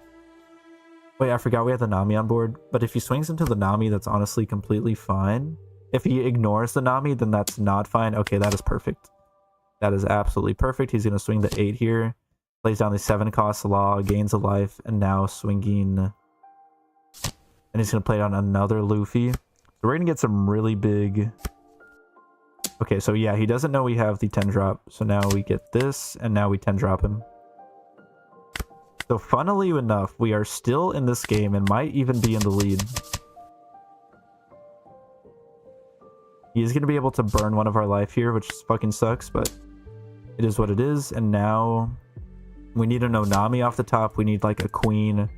Wait, I forgot we have the Nami on board. But if he swings into the Nami, that's honestly completely fine. If he ignores the Nami, then that's not fine. Okay, that is perfect. That is absolutely perfect. He's going to swing the 8 here. Plays down the 7 cost Law, gains a life, and now swinging. And he's going to play down another Luffy. So we're going to get some really big... Okay, so yeah, he doesn't know we have the 10 drop. So now we get this, and now we 10 drop him. So funnily enough, we are still in this game and might even be in the lead. He's going to be able to burn one of our life here, which fucking sucks, but it is what it is. And now we need a Nami off the top. We need like a queen.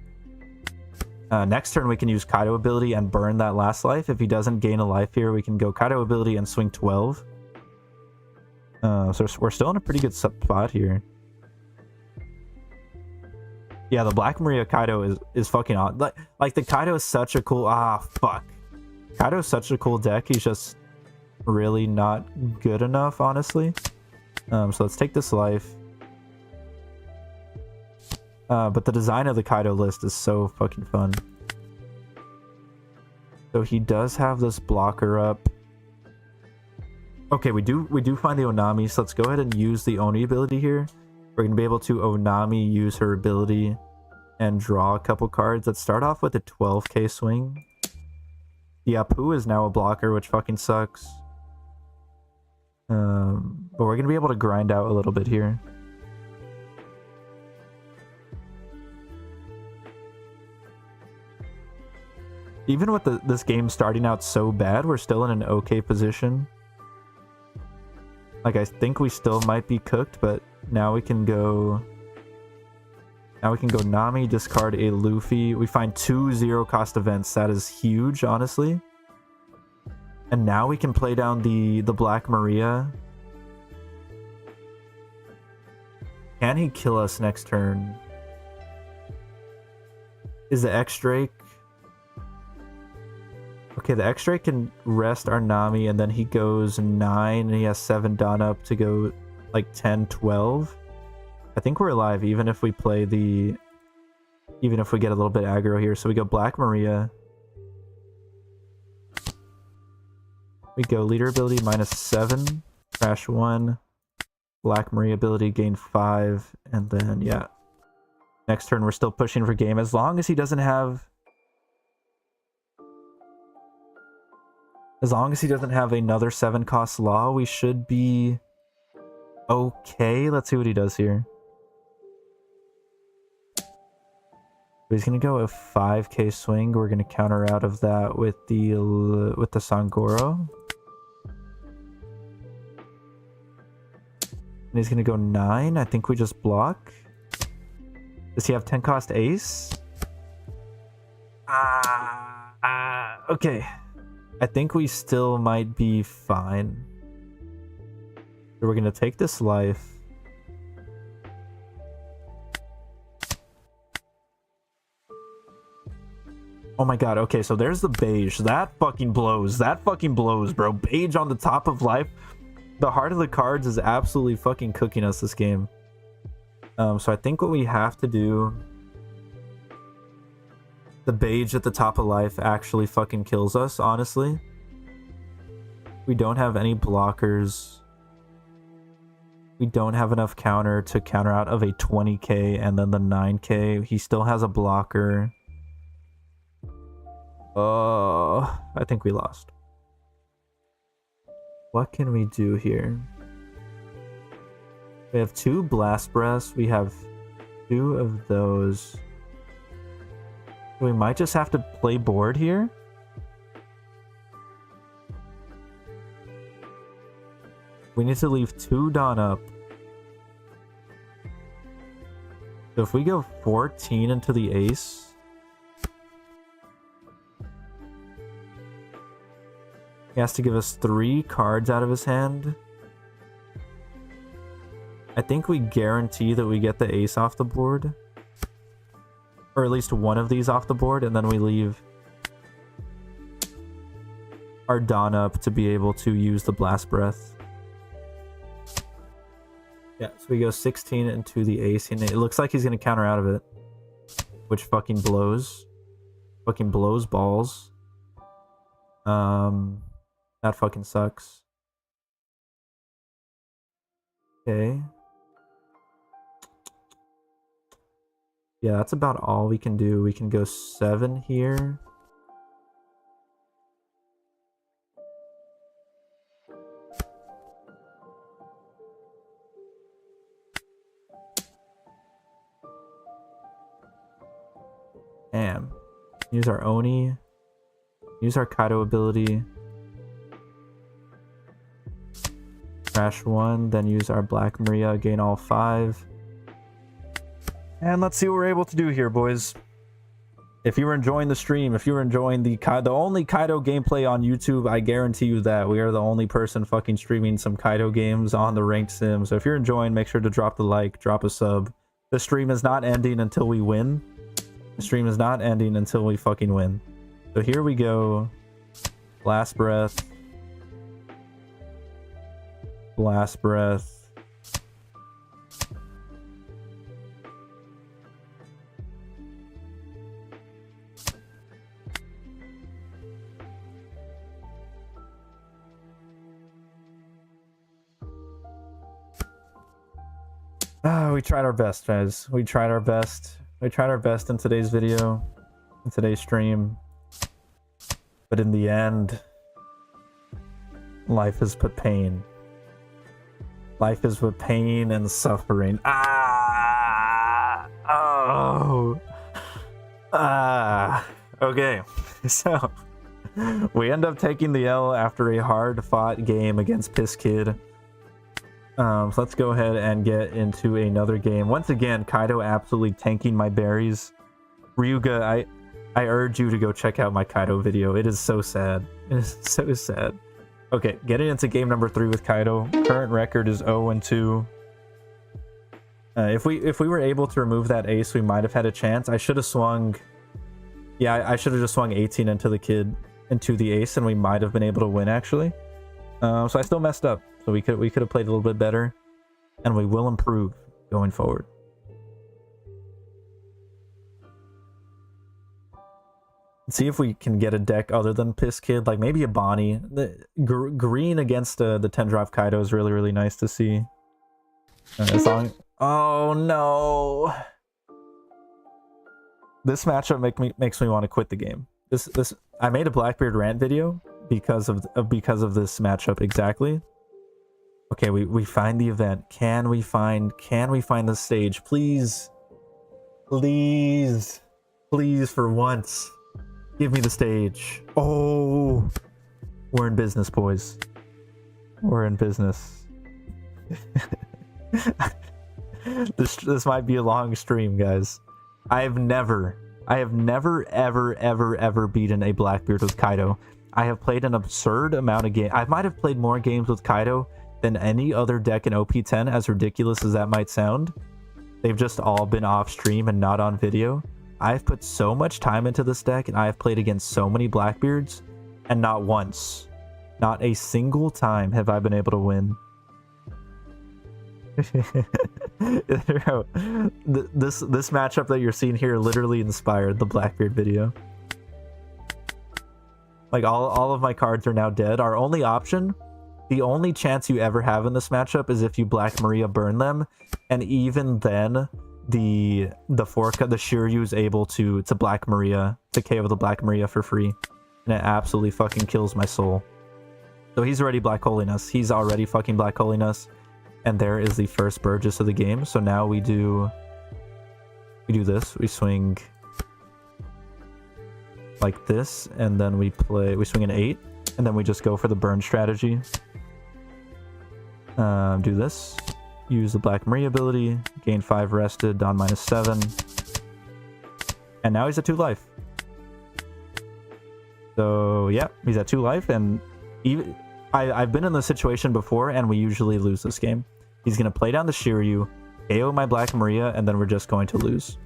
Next turn, we can use Kaido ability and burn that last life. If he doesn't gain a life here, we can go Kaido ability and swing 12. So we're still in a pretty good spot here. Yeah, the Black Maria Kaido is fucking odd. Like the Kaido is such a cool... fuck. Kaido is such a cool deck. He's just really not good enough, honestly. So let's take this life. But the design of the Kaido list is so fucking fun. So he does have this blocker up. Okay, we do find the Onami, so let's go ahead and use the Oni ability here. We're going to be able to Onami, use her ability, and draw a couple cards. Let's start off with a 12k swing. The Apu is now a blocker, which fucking sucks. But we're going to be able to grind out a little bit here. Even with this game starting out so bad, we're still in an okay position. Like, I think we still might be cooked, but now we can go... Now we can go Nami, discard a Luffy. We find 2 zero-cost events. That is huge, honestly. And now we can play down the Black Maria. Can he kill us next turn? Is the X-Drake... Okay, the X-Drake can rest our Nami, and then he goes 9, and he has 7 done up to go, like, 10, 12. I think we're alive, even if we play the... Even if we get a little bit aggro here. So we go Black Maria. We go Leader ability -7, Crash 1. Black Maria ability gain 5, and then, yeah. Next turn, we're still pushing for game. As long as he doesn't have... As long as he doesn't have another 7-cost law, we should be okay. Let's see what he does here. He's gonna go a 5k swing. We're gonna counter out of that with the Sangoro. And he's gonna go 9. I think we just block. Does he have 10-cost ace? Okay. I think we still might be fine. So we're gonna take this life. Oh my god, okay, so there's the beige. That fucking blows. That fucking blows, bro. Beige on the top of life. The heart of the cards is absolutely fucking cooking us this game. So I think what we have to do... The beige at the top of life actually fucking kills us, honestly. We don't have any blockers. We don't have enough counter to counter out of a 20k and then the 9k. He still has a blocker. I think we lost. What can we do here? We have 2 blast breaths. We have 2 of those. We might just have to play board here. We need to leave 2 Dawn up. So if we go 14 into the ace... He has to give us 3 cards out of his hand. I think we guarantee that we get the ace off the board. Or at least one of these off the board, and then we leave our Dawn up to be able to use the Blast Breath. Yeah, so we go 16 into the ace, and it looks like he's going to counter out of it. Which fucking blows. Fucking blows balls. That fucking sucks. Okay. Yeah, that's about all we can do. We can go 7 here. Damn. Use our Oni. Use our Kaido ability. Crash 1, then use our Black Maria, gain all 5. And let's see what we're able to do here, boys. If you were enjoying the stream, if you were enjoying the only Kaido gameplay on YouTube, I guarantee you that we are the only person fucking streaming some Kaido games on the ranked sim. So if you're enjoying, make sure to drop the like, drop a sub. The stream is not ending until we win. The stream is not ending until we fucking win. So here we go. Last breath. Last breath. We tried our best, guys. We tried our best. We tried our best in today's video, in today's stream. But in the end, life is but pain. Life is but pain and suffering. Okay. So, we end up taking the L after a hard-fought game against Piss Kid. So let's go ahead and get into another game. Once again, Kaido absolutely tanking my berries. Ryuga, I urge you to go check out my Kaido video. It is so sad. It is so sad. Okay, getting into game number 3 with Kaido. Current record is 0-2. If we were able to remove that ace, we might have had a chance. I should have swung... Yeah, I should have just swung 18 into the ace, and we might have been able to win, actually. So I still messed up. So we could have played a little bit better, and we will improve going forward. Let's see if we can get a deck other than Piss Kid, like maybe a Bonnie. The green against the 10 drop Kaido is really, really nice to see. As long... Oh no! This matchup makes me want to quit the game. I made a Blackbeard rant video because of this matchup exactly. Okay, we find the event. Can we find the stage? Please. Please. Please, for once. Give me the stage. Oh. We're in business, boys. We're in business. This might be a long stream, guys. I have never ever beaten a Blackbeard with Kaido. I have played an absurd amount of games. I might have played more games with Kaido than any other deck in OP10, as ridiculous as that might sound. They've just all been off stream and not on video. I've put so much time into this deck, and I have played against so many Blackbeards, and not once, not a single time have I been able to win. This matchup that you're seeing here literally inspired the Blackbeard video. Like, all of my cards are now dead. Our only option, the only chance you ever have in this matchup is if you Black Maria burn them, and even then, the Shiryu is able to Black Maria, to KO the Black Maria for free, and it absolutely fucking kills my soul. So he's already black holing us. He's already fucking black holing us, and there is the first Burgess of the game. So now we do this. We swing like this, and then we swing an 8, and then we just go for the burn strategy. Do this. Use the Black Maria ability. Gain 5 rested. Don -7. And now he's at 2 life. So yeah, he's at 2 life, and even I've been in this situation before, and we usually lose this game. He's gonna play down the Shiryu, KO my Black Maria, and then we're just going to lose.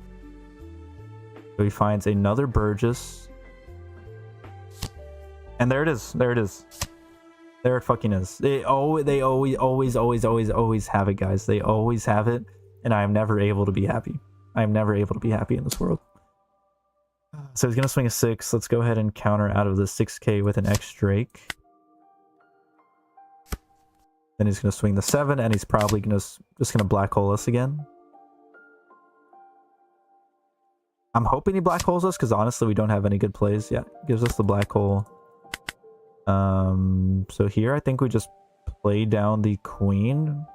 So he finds another Burgess. And there it is. There it is. There it fucking is. They always have it, guys. They always have it, and I am never able to be happy. I am never able to be happy in this world. So he's gonna swing a 6. Let's go ahead and counter out of the 6k with an X Drake. Then he's gonna swing the 7, and he's probably just gonna black hole us again. I'm hoping he black holes us, because honestly we don't have any good plays. Yeah, gives us the black hole. So here I think we just play down the queen.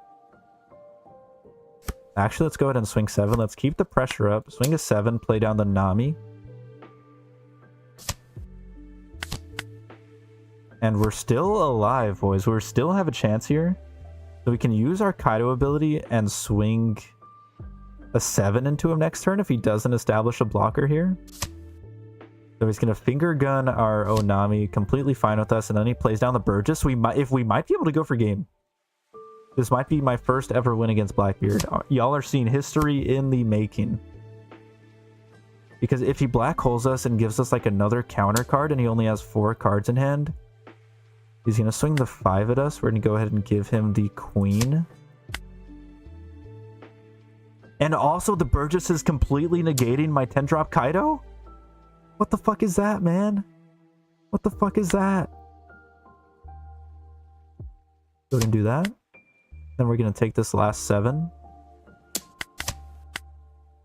Actually, let's go ahead and swing 7. Let's keep the pressure up. Swing a 7, play down the Nami. And we're still alive, boys. We still have a chance here. So we can use our Kaido ability and swing a 7 into him next turn if he doesn't establish a blocker here. So he's gonna finger gun our Onami, completely fine with us, and then he plays down the Burgess. We might be able to go for game. This might be my first ever win against Blackbeard. Y'all are seeing history in the making. Because if he black holes us and gives us like another counter card and he only has 4 cards in hand, he's gonna swing the 5 at us. We're gonna go ahead and give him the queen. And also the Burgess is completely negating my 10-drop Kaido? What the fuck is that, man? What the fuck is that? Go ahead and do that. Then we're gonna take this last 7.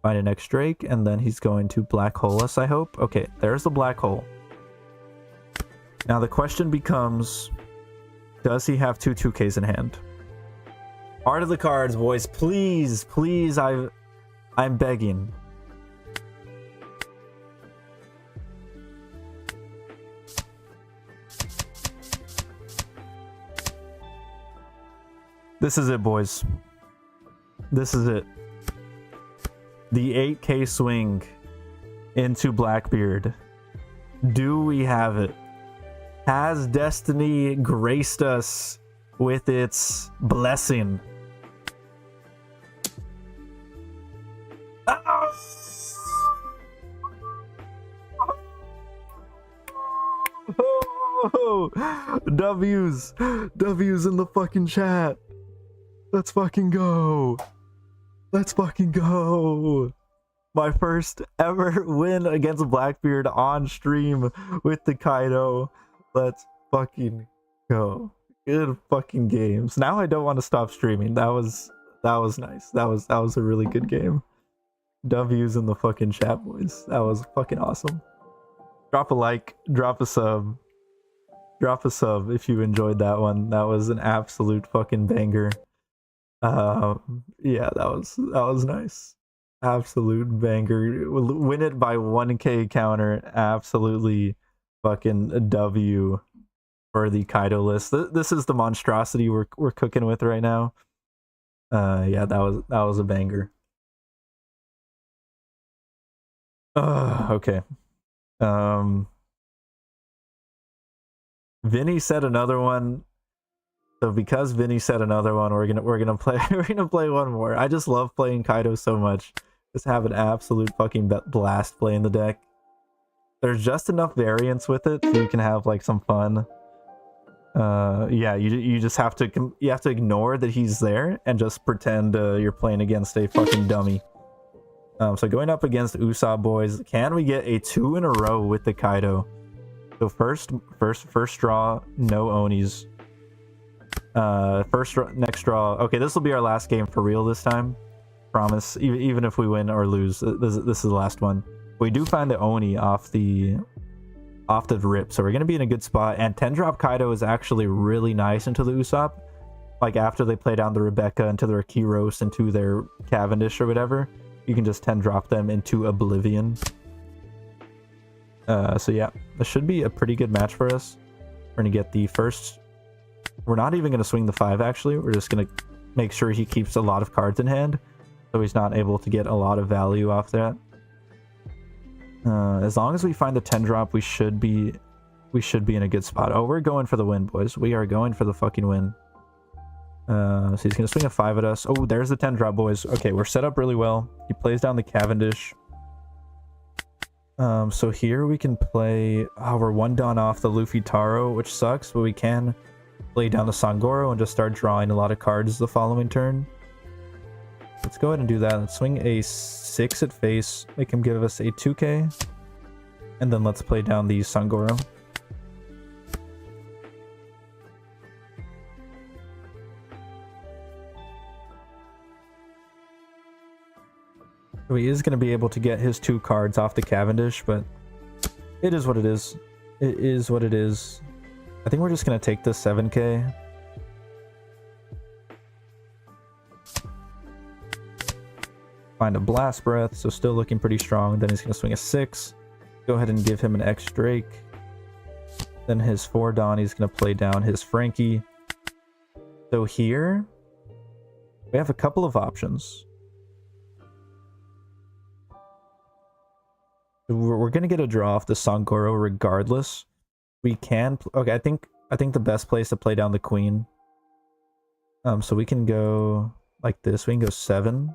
Find an X Drake, and then he's going to black hole us, I hope. Okay, there's the black hole. Now the question becomes, does he have 2 2Ks in hand? Heart of the cards, boys. Please, please, I'm begging. This is it, boys. This is it. The 8K swing into Blackbeard. Do we have it? Has destiny graced us with its blessing? Oh, W's in the fucking chat. Let's fucking go. Let's fucking go. My first ever win against Blackbeard on stream with the Kaido. Let's fucking go. Good fucking games. Now I don't want to stop streaming. That was nice. That was a really good game. W's in the fucking chat, boys. That was fucking awesome. Drop a like, drop a sub. Drop a sub if you enjoyed that one. That was an absolute fucking banger. Yeah, that was nice. Absolute banger. Win it by 1K counter. Absolutely fucking a W for the Kaido list. This is the monstrosity we're cooking with right now. Yeah, that was a banger. Okay. Vinny said another one. So because Vinny said another one, we're gonna play one more. I just love playing Kaido so much. Just have an absolute fucking blast playing the deck. There's just enough variance with it so you can have like some fun. Yeah, you just have to ignore that he's there and just pretend you're playing against a fucking dummy. So going up against Usopp, boys, can we get a 2 in a row with the Kaido? So first draw, no Onis. Next draw. Okay, this will be our last game for real this time. Promise. Even if we win or lose, this is the last one. We do find the Oni off the rip, so we're gonna be in a good spot. And 10-drop Kaido is actually really nice into the Usopp. Like after they play down the Rebecca into their Kiros into their Cavendish or whatever, you can just 10-drop them into oblivion. So yeah, this should be a pretty good match for us. We're gonna get the first. We're not even gonna swing the 5 actually. We're just gonna make sure he keeps a lot of cards in hand, so he's not able to get a lot of value off that. As long as we find the 10-drop, we should be in a good spot. Oh, we're going for the win, boys. We are going for the fucking win. So he's gonna swing a 5 at us. Oh, there's the 10-drop, boys. Okay, we're set up really well. He plays down the Cavendish. So here we can play. Oh, we're 1 down off the Luffy Taro, which sucks, but we can play down the Sangoro and just start drawing a lot of cards the following turn. Let's go ahead and do that. Let's swing a 6 at face, make him give us a 2K, and then let's play down the Sangoro. So he is going to be able to get his 2 cards off the Cavendish, but it is what it is. It is what it is. I think we're just going to take this 7K. Find a Blast Breath, so still looking pretty strong. Then he's going to swing a 6. Go ahead and give him an X Drake. Then his 4 Donnie's going to play down his Frankie. So here, we have a couple of options. We're gonna get a draw off the Sangoro regardless. We can... Okay, I think the best place to play down the queen. So we can go like this. We can go 7.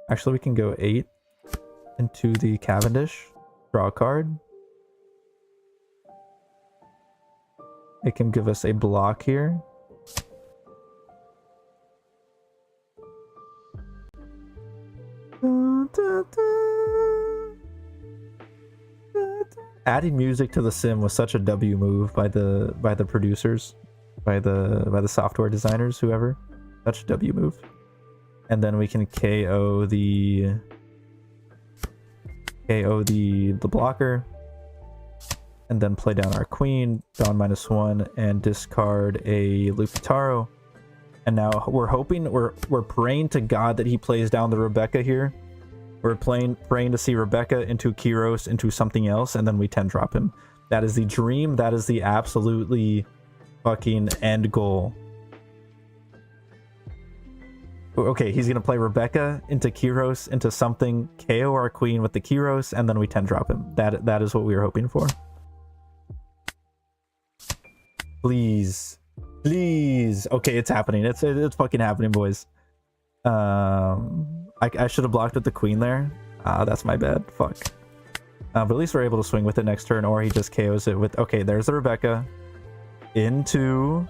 Actually, we can go 8 into the Cavendish. Draw a card. It can give us a block here. Adding music to the sim was such a W move by the producers, by the software designers, whoever. Such a W move. And then we can KO the blocker, and then play down our queen, Dawn -1, and discard a Lupitaro. And now we're hoping, we're praying to God that he plays down the Rebecca here. We're praying to see Rebecca into Kyros into something else, and then we 10 drop him. That is the dream. That is the absolutely fucking end goal. Okay, he's gonna play Rebecca into Kyros into something, KO our queen with the Kyros, and then we 10 drop him. That is what we were hoping for. Please. Please. Okay, it's happening. It's fucking happening, boys. I should have blocked with the queen there. That's my bad. Fuck. But at least we're able to swing with it next turn, or he just KOs it with... Okay, there's the Rebecca. Into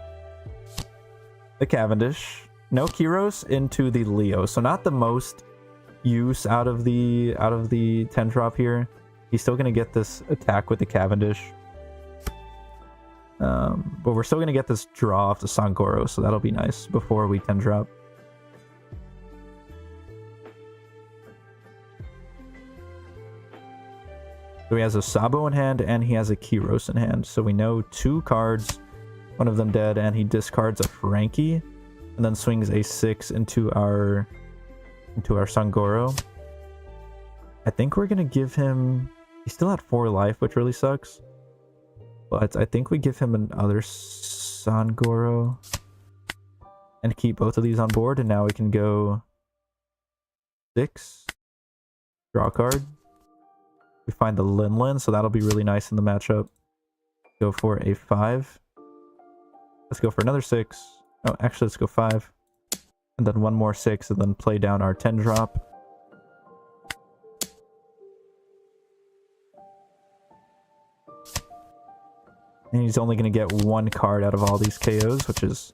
the Cavendish. No Kyros into the Leo. So not the most use out of the 10 drop here. He's still gonna get this attack with the Cavendish. But we're still gonna get this draw off the Sangoro, so that'll be nice before we 10 drop. So he has a Sabo in hand and he has a Kyros in hand. So we know 2 cards, one of them dead, and he discards a Frankie and then swings a 6 into our Sangoro. I think we're gonna give him... He's still at 4 life, which really sucks. But I think we give him another Sangoro and keep both of these on board, and now we can go 6, draw a card. We find the Linlin, so that'll be really nice in the matchup. Go for a 5. Let's go for another 6. Oh, actually, let's go 5. And then one more 6, and then play down our 10 drop. And he's only going to get 1 card out of all these KOs, which is...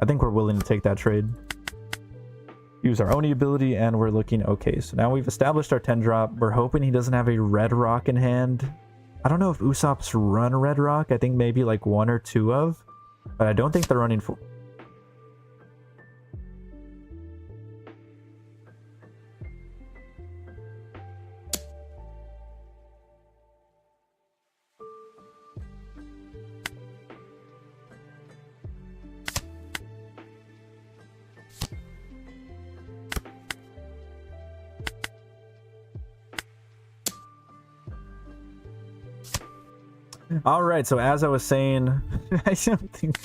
I think we're willing to take that trade. Use our Oni ability, and we're looking okay. So now we've established our 10 drop. We're hoping he doesn't have a red rock in hand. I don't know if Usopp's run red rock. I think maybe like 1 or 2 of. But I don't think they're running full. All right, so as I was saying, I don't think...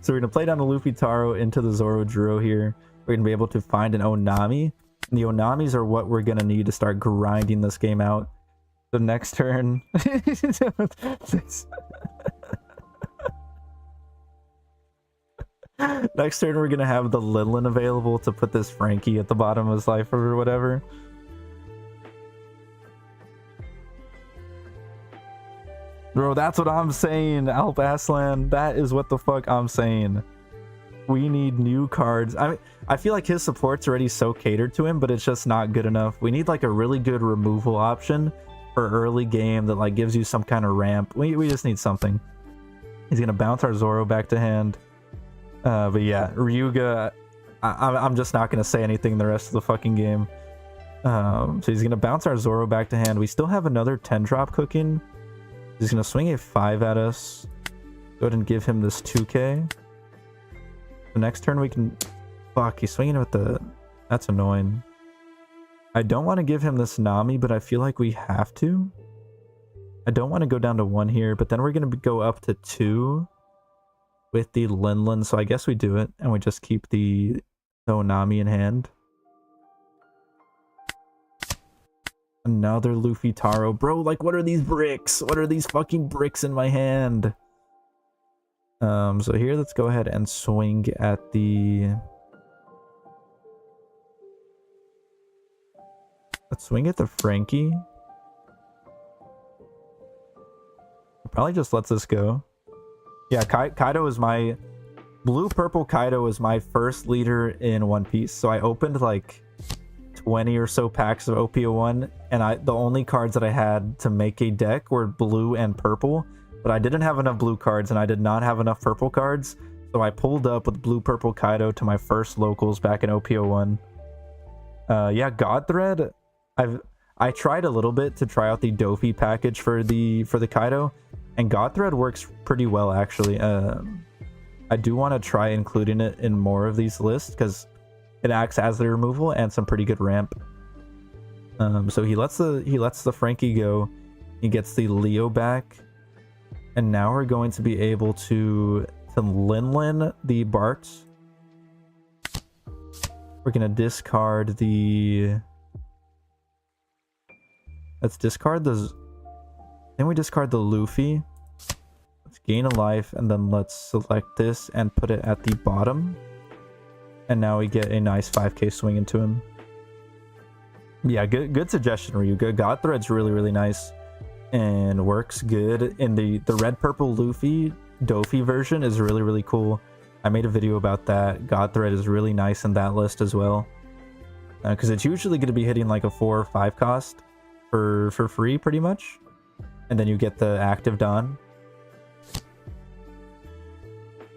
So we're gonna play down the Luffy Taro into the Zoro Juro here. We're gonna be able to find an Onami. And the Onamis are what we're gonna need to start grinding this game out. So next turn... Next turn we're gonna have the Linlin available to put this Frankie at the bottom of his life or whatever. Bro, that's what I'm saying, Alp Aslan. That is what the fuck I'm saying. We need new cards. I feel like his support's already so catered to him, but it's just not good enough. We need like a really good removal option for early game that like gives you some kind of ramp. We just need something. He's gonna bounce our Zoro back to hand. But yeah, Ryuga, I'm just not gonna say anything the rest of the fucking game. So he's gonna bounce our Zoro back to hand. We still have another 10 drop cooking. He's gonna swing a 5 at us. Go ahead and give him this 2k. The next turn we can... Fuck, he's swinging with the... That's annoying. I don't want to give him this Nami, but I feel like we have to. I don't want to go down to 1 here, but then we're gonna go up to 2 with the Linlin, so I guess we do it, and we just keep the Onami in hand. Another Luffy Taro. Bro, like, what are these bricks? What are these fucking bricks in my hand? So here, let's go ahead and swing at the... Let's swing at the Frankie. Probably just lets this go. Yeah, Kaido is my... Blue-purple Kaido is my first leader in One Piece. So I opened, like... 20 or so packs of OP01, and the only cards that I had to make a deck were blue and purple, but I didn't have enough blue cards and I did not have enough purple cards, so I pulled up with blue-purple Kaido to my first locals back in OP01. Yeah, God Thread, I tried a little bit to try out the Dofi package for the Kaido, and God Thread works pretty well actually. I do want to try including it in more of these lists because it acts as the removal and some pretty good ramp. So he lets the Frankie go. He gets the Leo back. And now we're going to be able to Lin the Barks. We're going to discard the... Let's discard the... Then we discard the Luffy. Let's gain a life and then let's select this and put it at the bottom. And now we get a nice 5k swing into him. Yeah, good suggestion, Ryu. God Thread's really nice and works good. In the red-purple Luffy Dofi version is really cool. I made a video about that. God Thread is really nice in that list as well. Because it's usually going to be hitting like a 4 or 5 cost for free, pretty much. And then you get the active Dawn.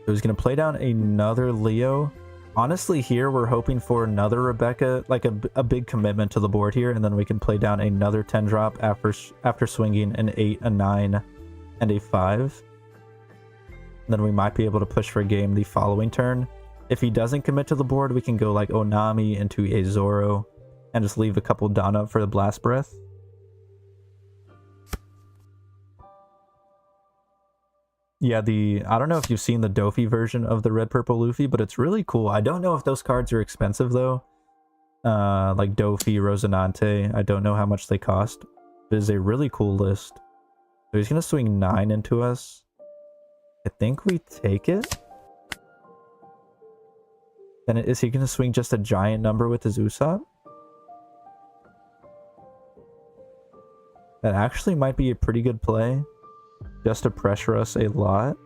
So he's going to play down another Leo. Honestly, here we're hoping for another Rebecca, like a big commitment to the board here, and then we can play down another 10 drop after swinging an 8, a 9, and a 5. Then we might be able to push for a game the following turn. If he doesn't commit to the board, we can go like Onami into a Zoro and just leave a couple Dawn up for the Blast Breath. Yeah, I don't know if you've seen the Dofi version of the red purple Luffy, but it's really cool. I don't know if those cards are expensive though. Like Dofi, Rosinante, I don't know how much they cost. It is a really cool list. So he's gonna swing 9 into us. I think we take it. Then is he gonna swing just a giant number with his Usopp? That actually might be a pretty good play. Just to pressure us a lot.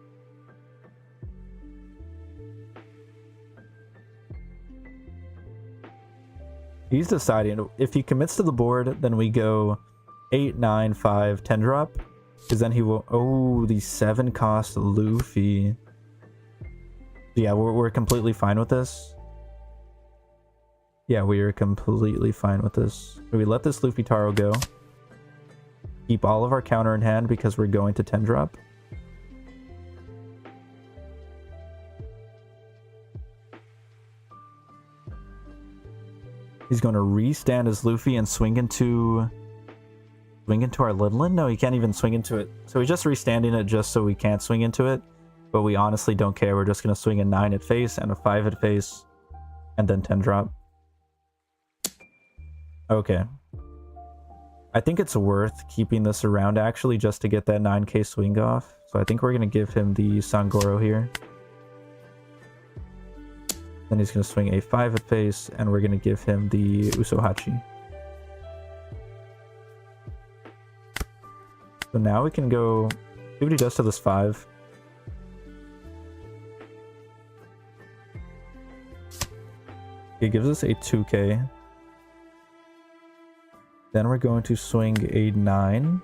He's deciding. If he commits to the board, then we go 8, 9, 5, 10 drop. Because then he will... Oh, the 7 cost Luffy. Yeah, we're completely fine with this. Yeah, we are completely fine with this. So we let this Luffy Taro go. Keep all of our counter in hand because we're going to 10 drop. He's going to re-stand as Luffy and swing into our Linlin? No, he can't even swing into it. So he's just re-standing it just so we can't swing into it. But we honestly don't care. We're just going to swing a 9 at face and a 5 at face. And then 10 drop. Okay. I think it's worth keeping this around actually just to get that 9k swing off. So I think we're going to give him the Sangoro here. Then he's going to swing a 5 at face and we're going to give him the Usohachi. So now we can go see what he does to this 5. He gives us a 2k. Then we're going to swing a 9.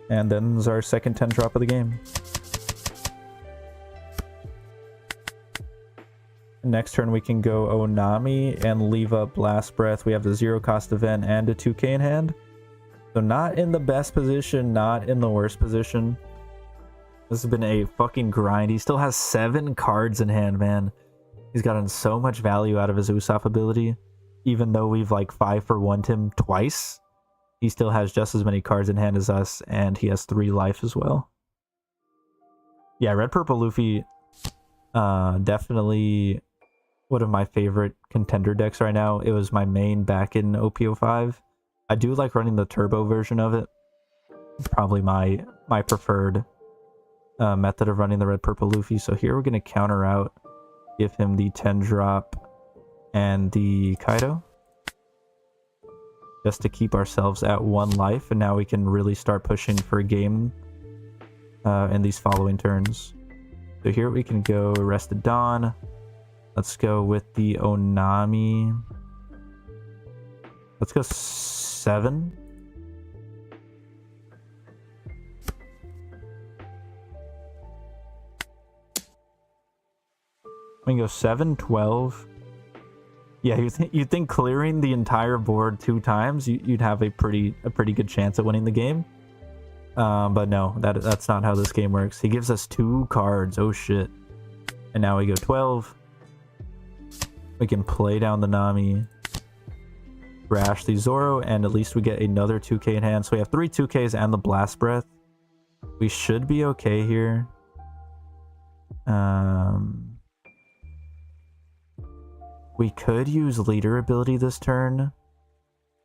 And then is our second 10 drop of the game. Next turn we can go Onami and leave up Blast Breath. We have the 0 cost event and a 2k in hand. So not in the best position, not in the worst position. This has been a fucking grind. He still has 7 cards in hand, man. He's gotten so much value out of his Usopp ability. Even though we've like 5-for-1'd him twice, he still has just as many cards in hand as us, and he has 3 life as well. Yeah, red purple Luffy definitely one of my favorite contender decks right now. It was my main back in OPO5. I do like running the turbo version of it. Probably my preferred method of running the red purple Luffy. So here we're going to counter out, give him the 10 drop and the Kaido, just to keep ourselves at 1 life, and now we can really start pushing for a game in these following turns. So here we can go Arrested Dawn. Let's go with the Onami. Let's go 7. We can go 7, 12. Yeah, you think clearing the entire board 2 times, you'd have a pretty good chance at winning the game. But no, that's not how this game works. He gives us 2 cards. Oh shit! And now we go 12. We can play down the Nami, rash the Zoro, and at least we get another 2k in hand. So we have 3 2ks and the Blast Breath. We should be okay here. We could use leader ability this turn.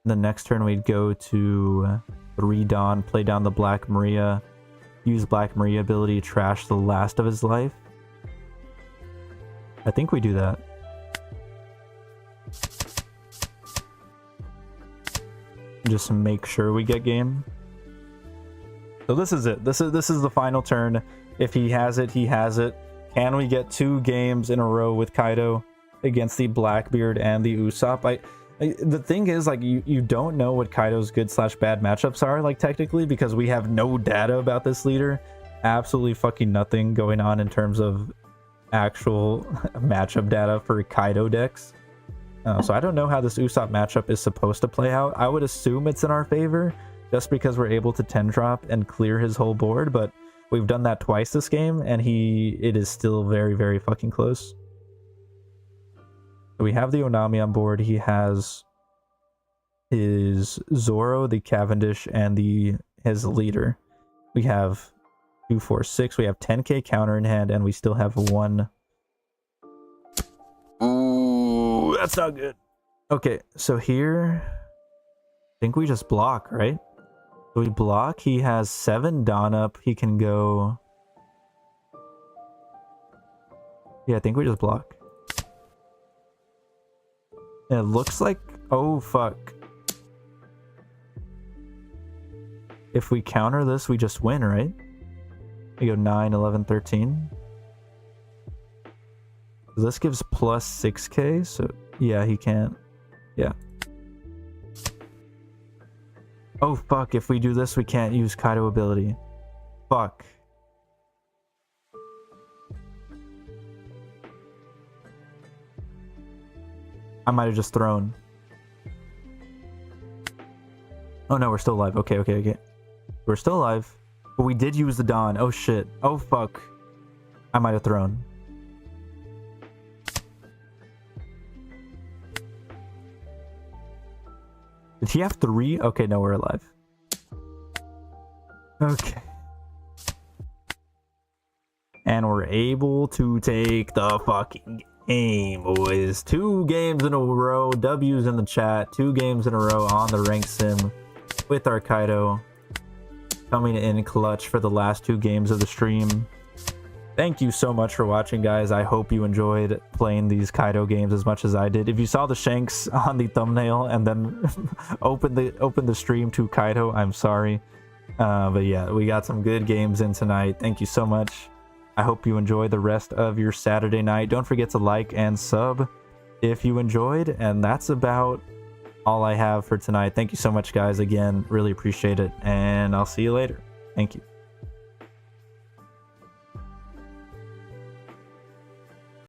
The next turn we'd go to 3 Dawn, play down the Black Maria, use Black Maria ability, trash the last of his life. I think we do that. Just make sure we get game. So this is it. This is the final turn. If he has it, he has it. Can we get 2 games in a row with Kaido against the Blackbeard and the Usopp? The thing is, like, you don't know what Kaido's good / bad matchups are, like, technically, because we have no data about this leader. Absolutely fucking nothing going on in terms of actual matchup data for Kaido decks. So I don't know how this Usopp matchup is supposed to play out. I would assume it's in our favor, just because we're able to 10 drop and clear his whole board, but we've done that twice this game, and it is still very, very fucking close. So we have the Onami on board. He has his Zoro, the Cavendish, and his leader. We have 2, 4, 6. We have 10k counter in hand, and we still have 1. Ooh, that's not good. Okay, so here, I think we just block, right? So we block. He has 7 Dawn up. He can go... Yeah, I think we just block. It looks like... Oh, fuck. If we counter this, we just win, right? We go 9, 11, 13. This gives plus 6k, so... Yeah, he can't. Yeah. Oh, fuck. If we do this, we can't use Kaido ability. Fuck. I might have just thrown. Oh no, we're still alive. Okay, okay, okay. We're still alive. But we did use the Dawn. Oh shit. Oh fuck. I might have thrown. Did he have 3? Okay, no, we're alive. Okay. And we're able to take the fucking game, boys. 2 games in a row. W's in the chat. 2 games in a row on the rank sim with our Kaido. Coming in clutch for the last 2 games of the stream. Thank you so much for watching, guys. I hope you enjoyed playing these Kaido games as much as I did. If you saw the Shanks on the thumbnail and then open the stream to Kaido, I'm sorry. But yeah, we got some good games in tonight. Thank you so much. I hope you enjoy the rest of your Saturday night. Don't forget to like and sub if you enjoyed. And that's about all I have for tonight. Thank you so much, guys. Again, really appreciate it. And I'll see you later. Thank you.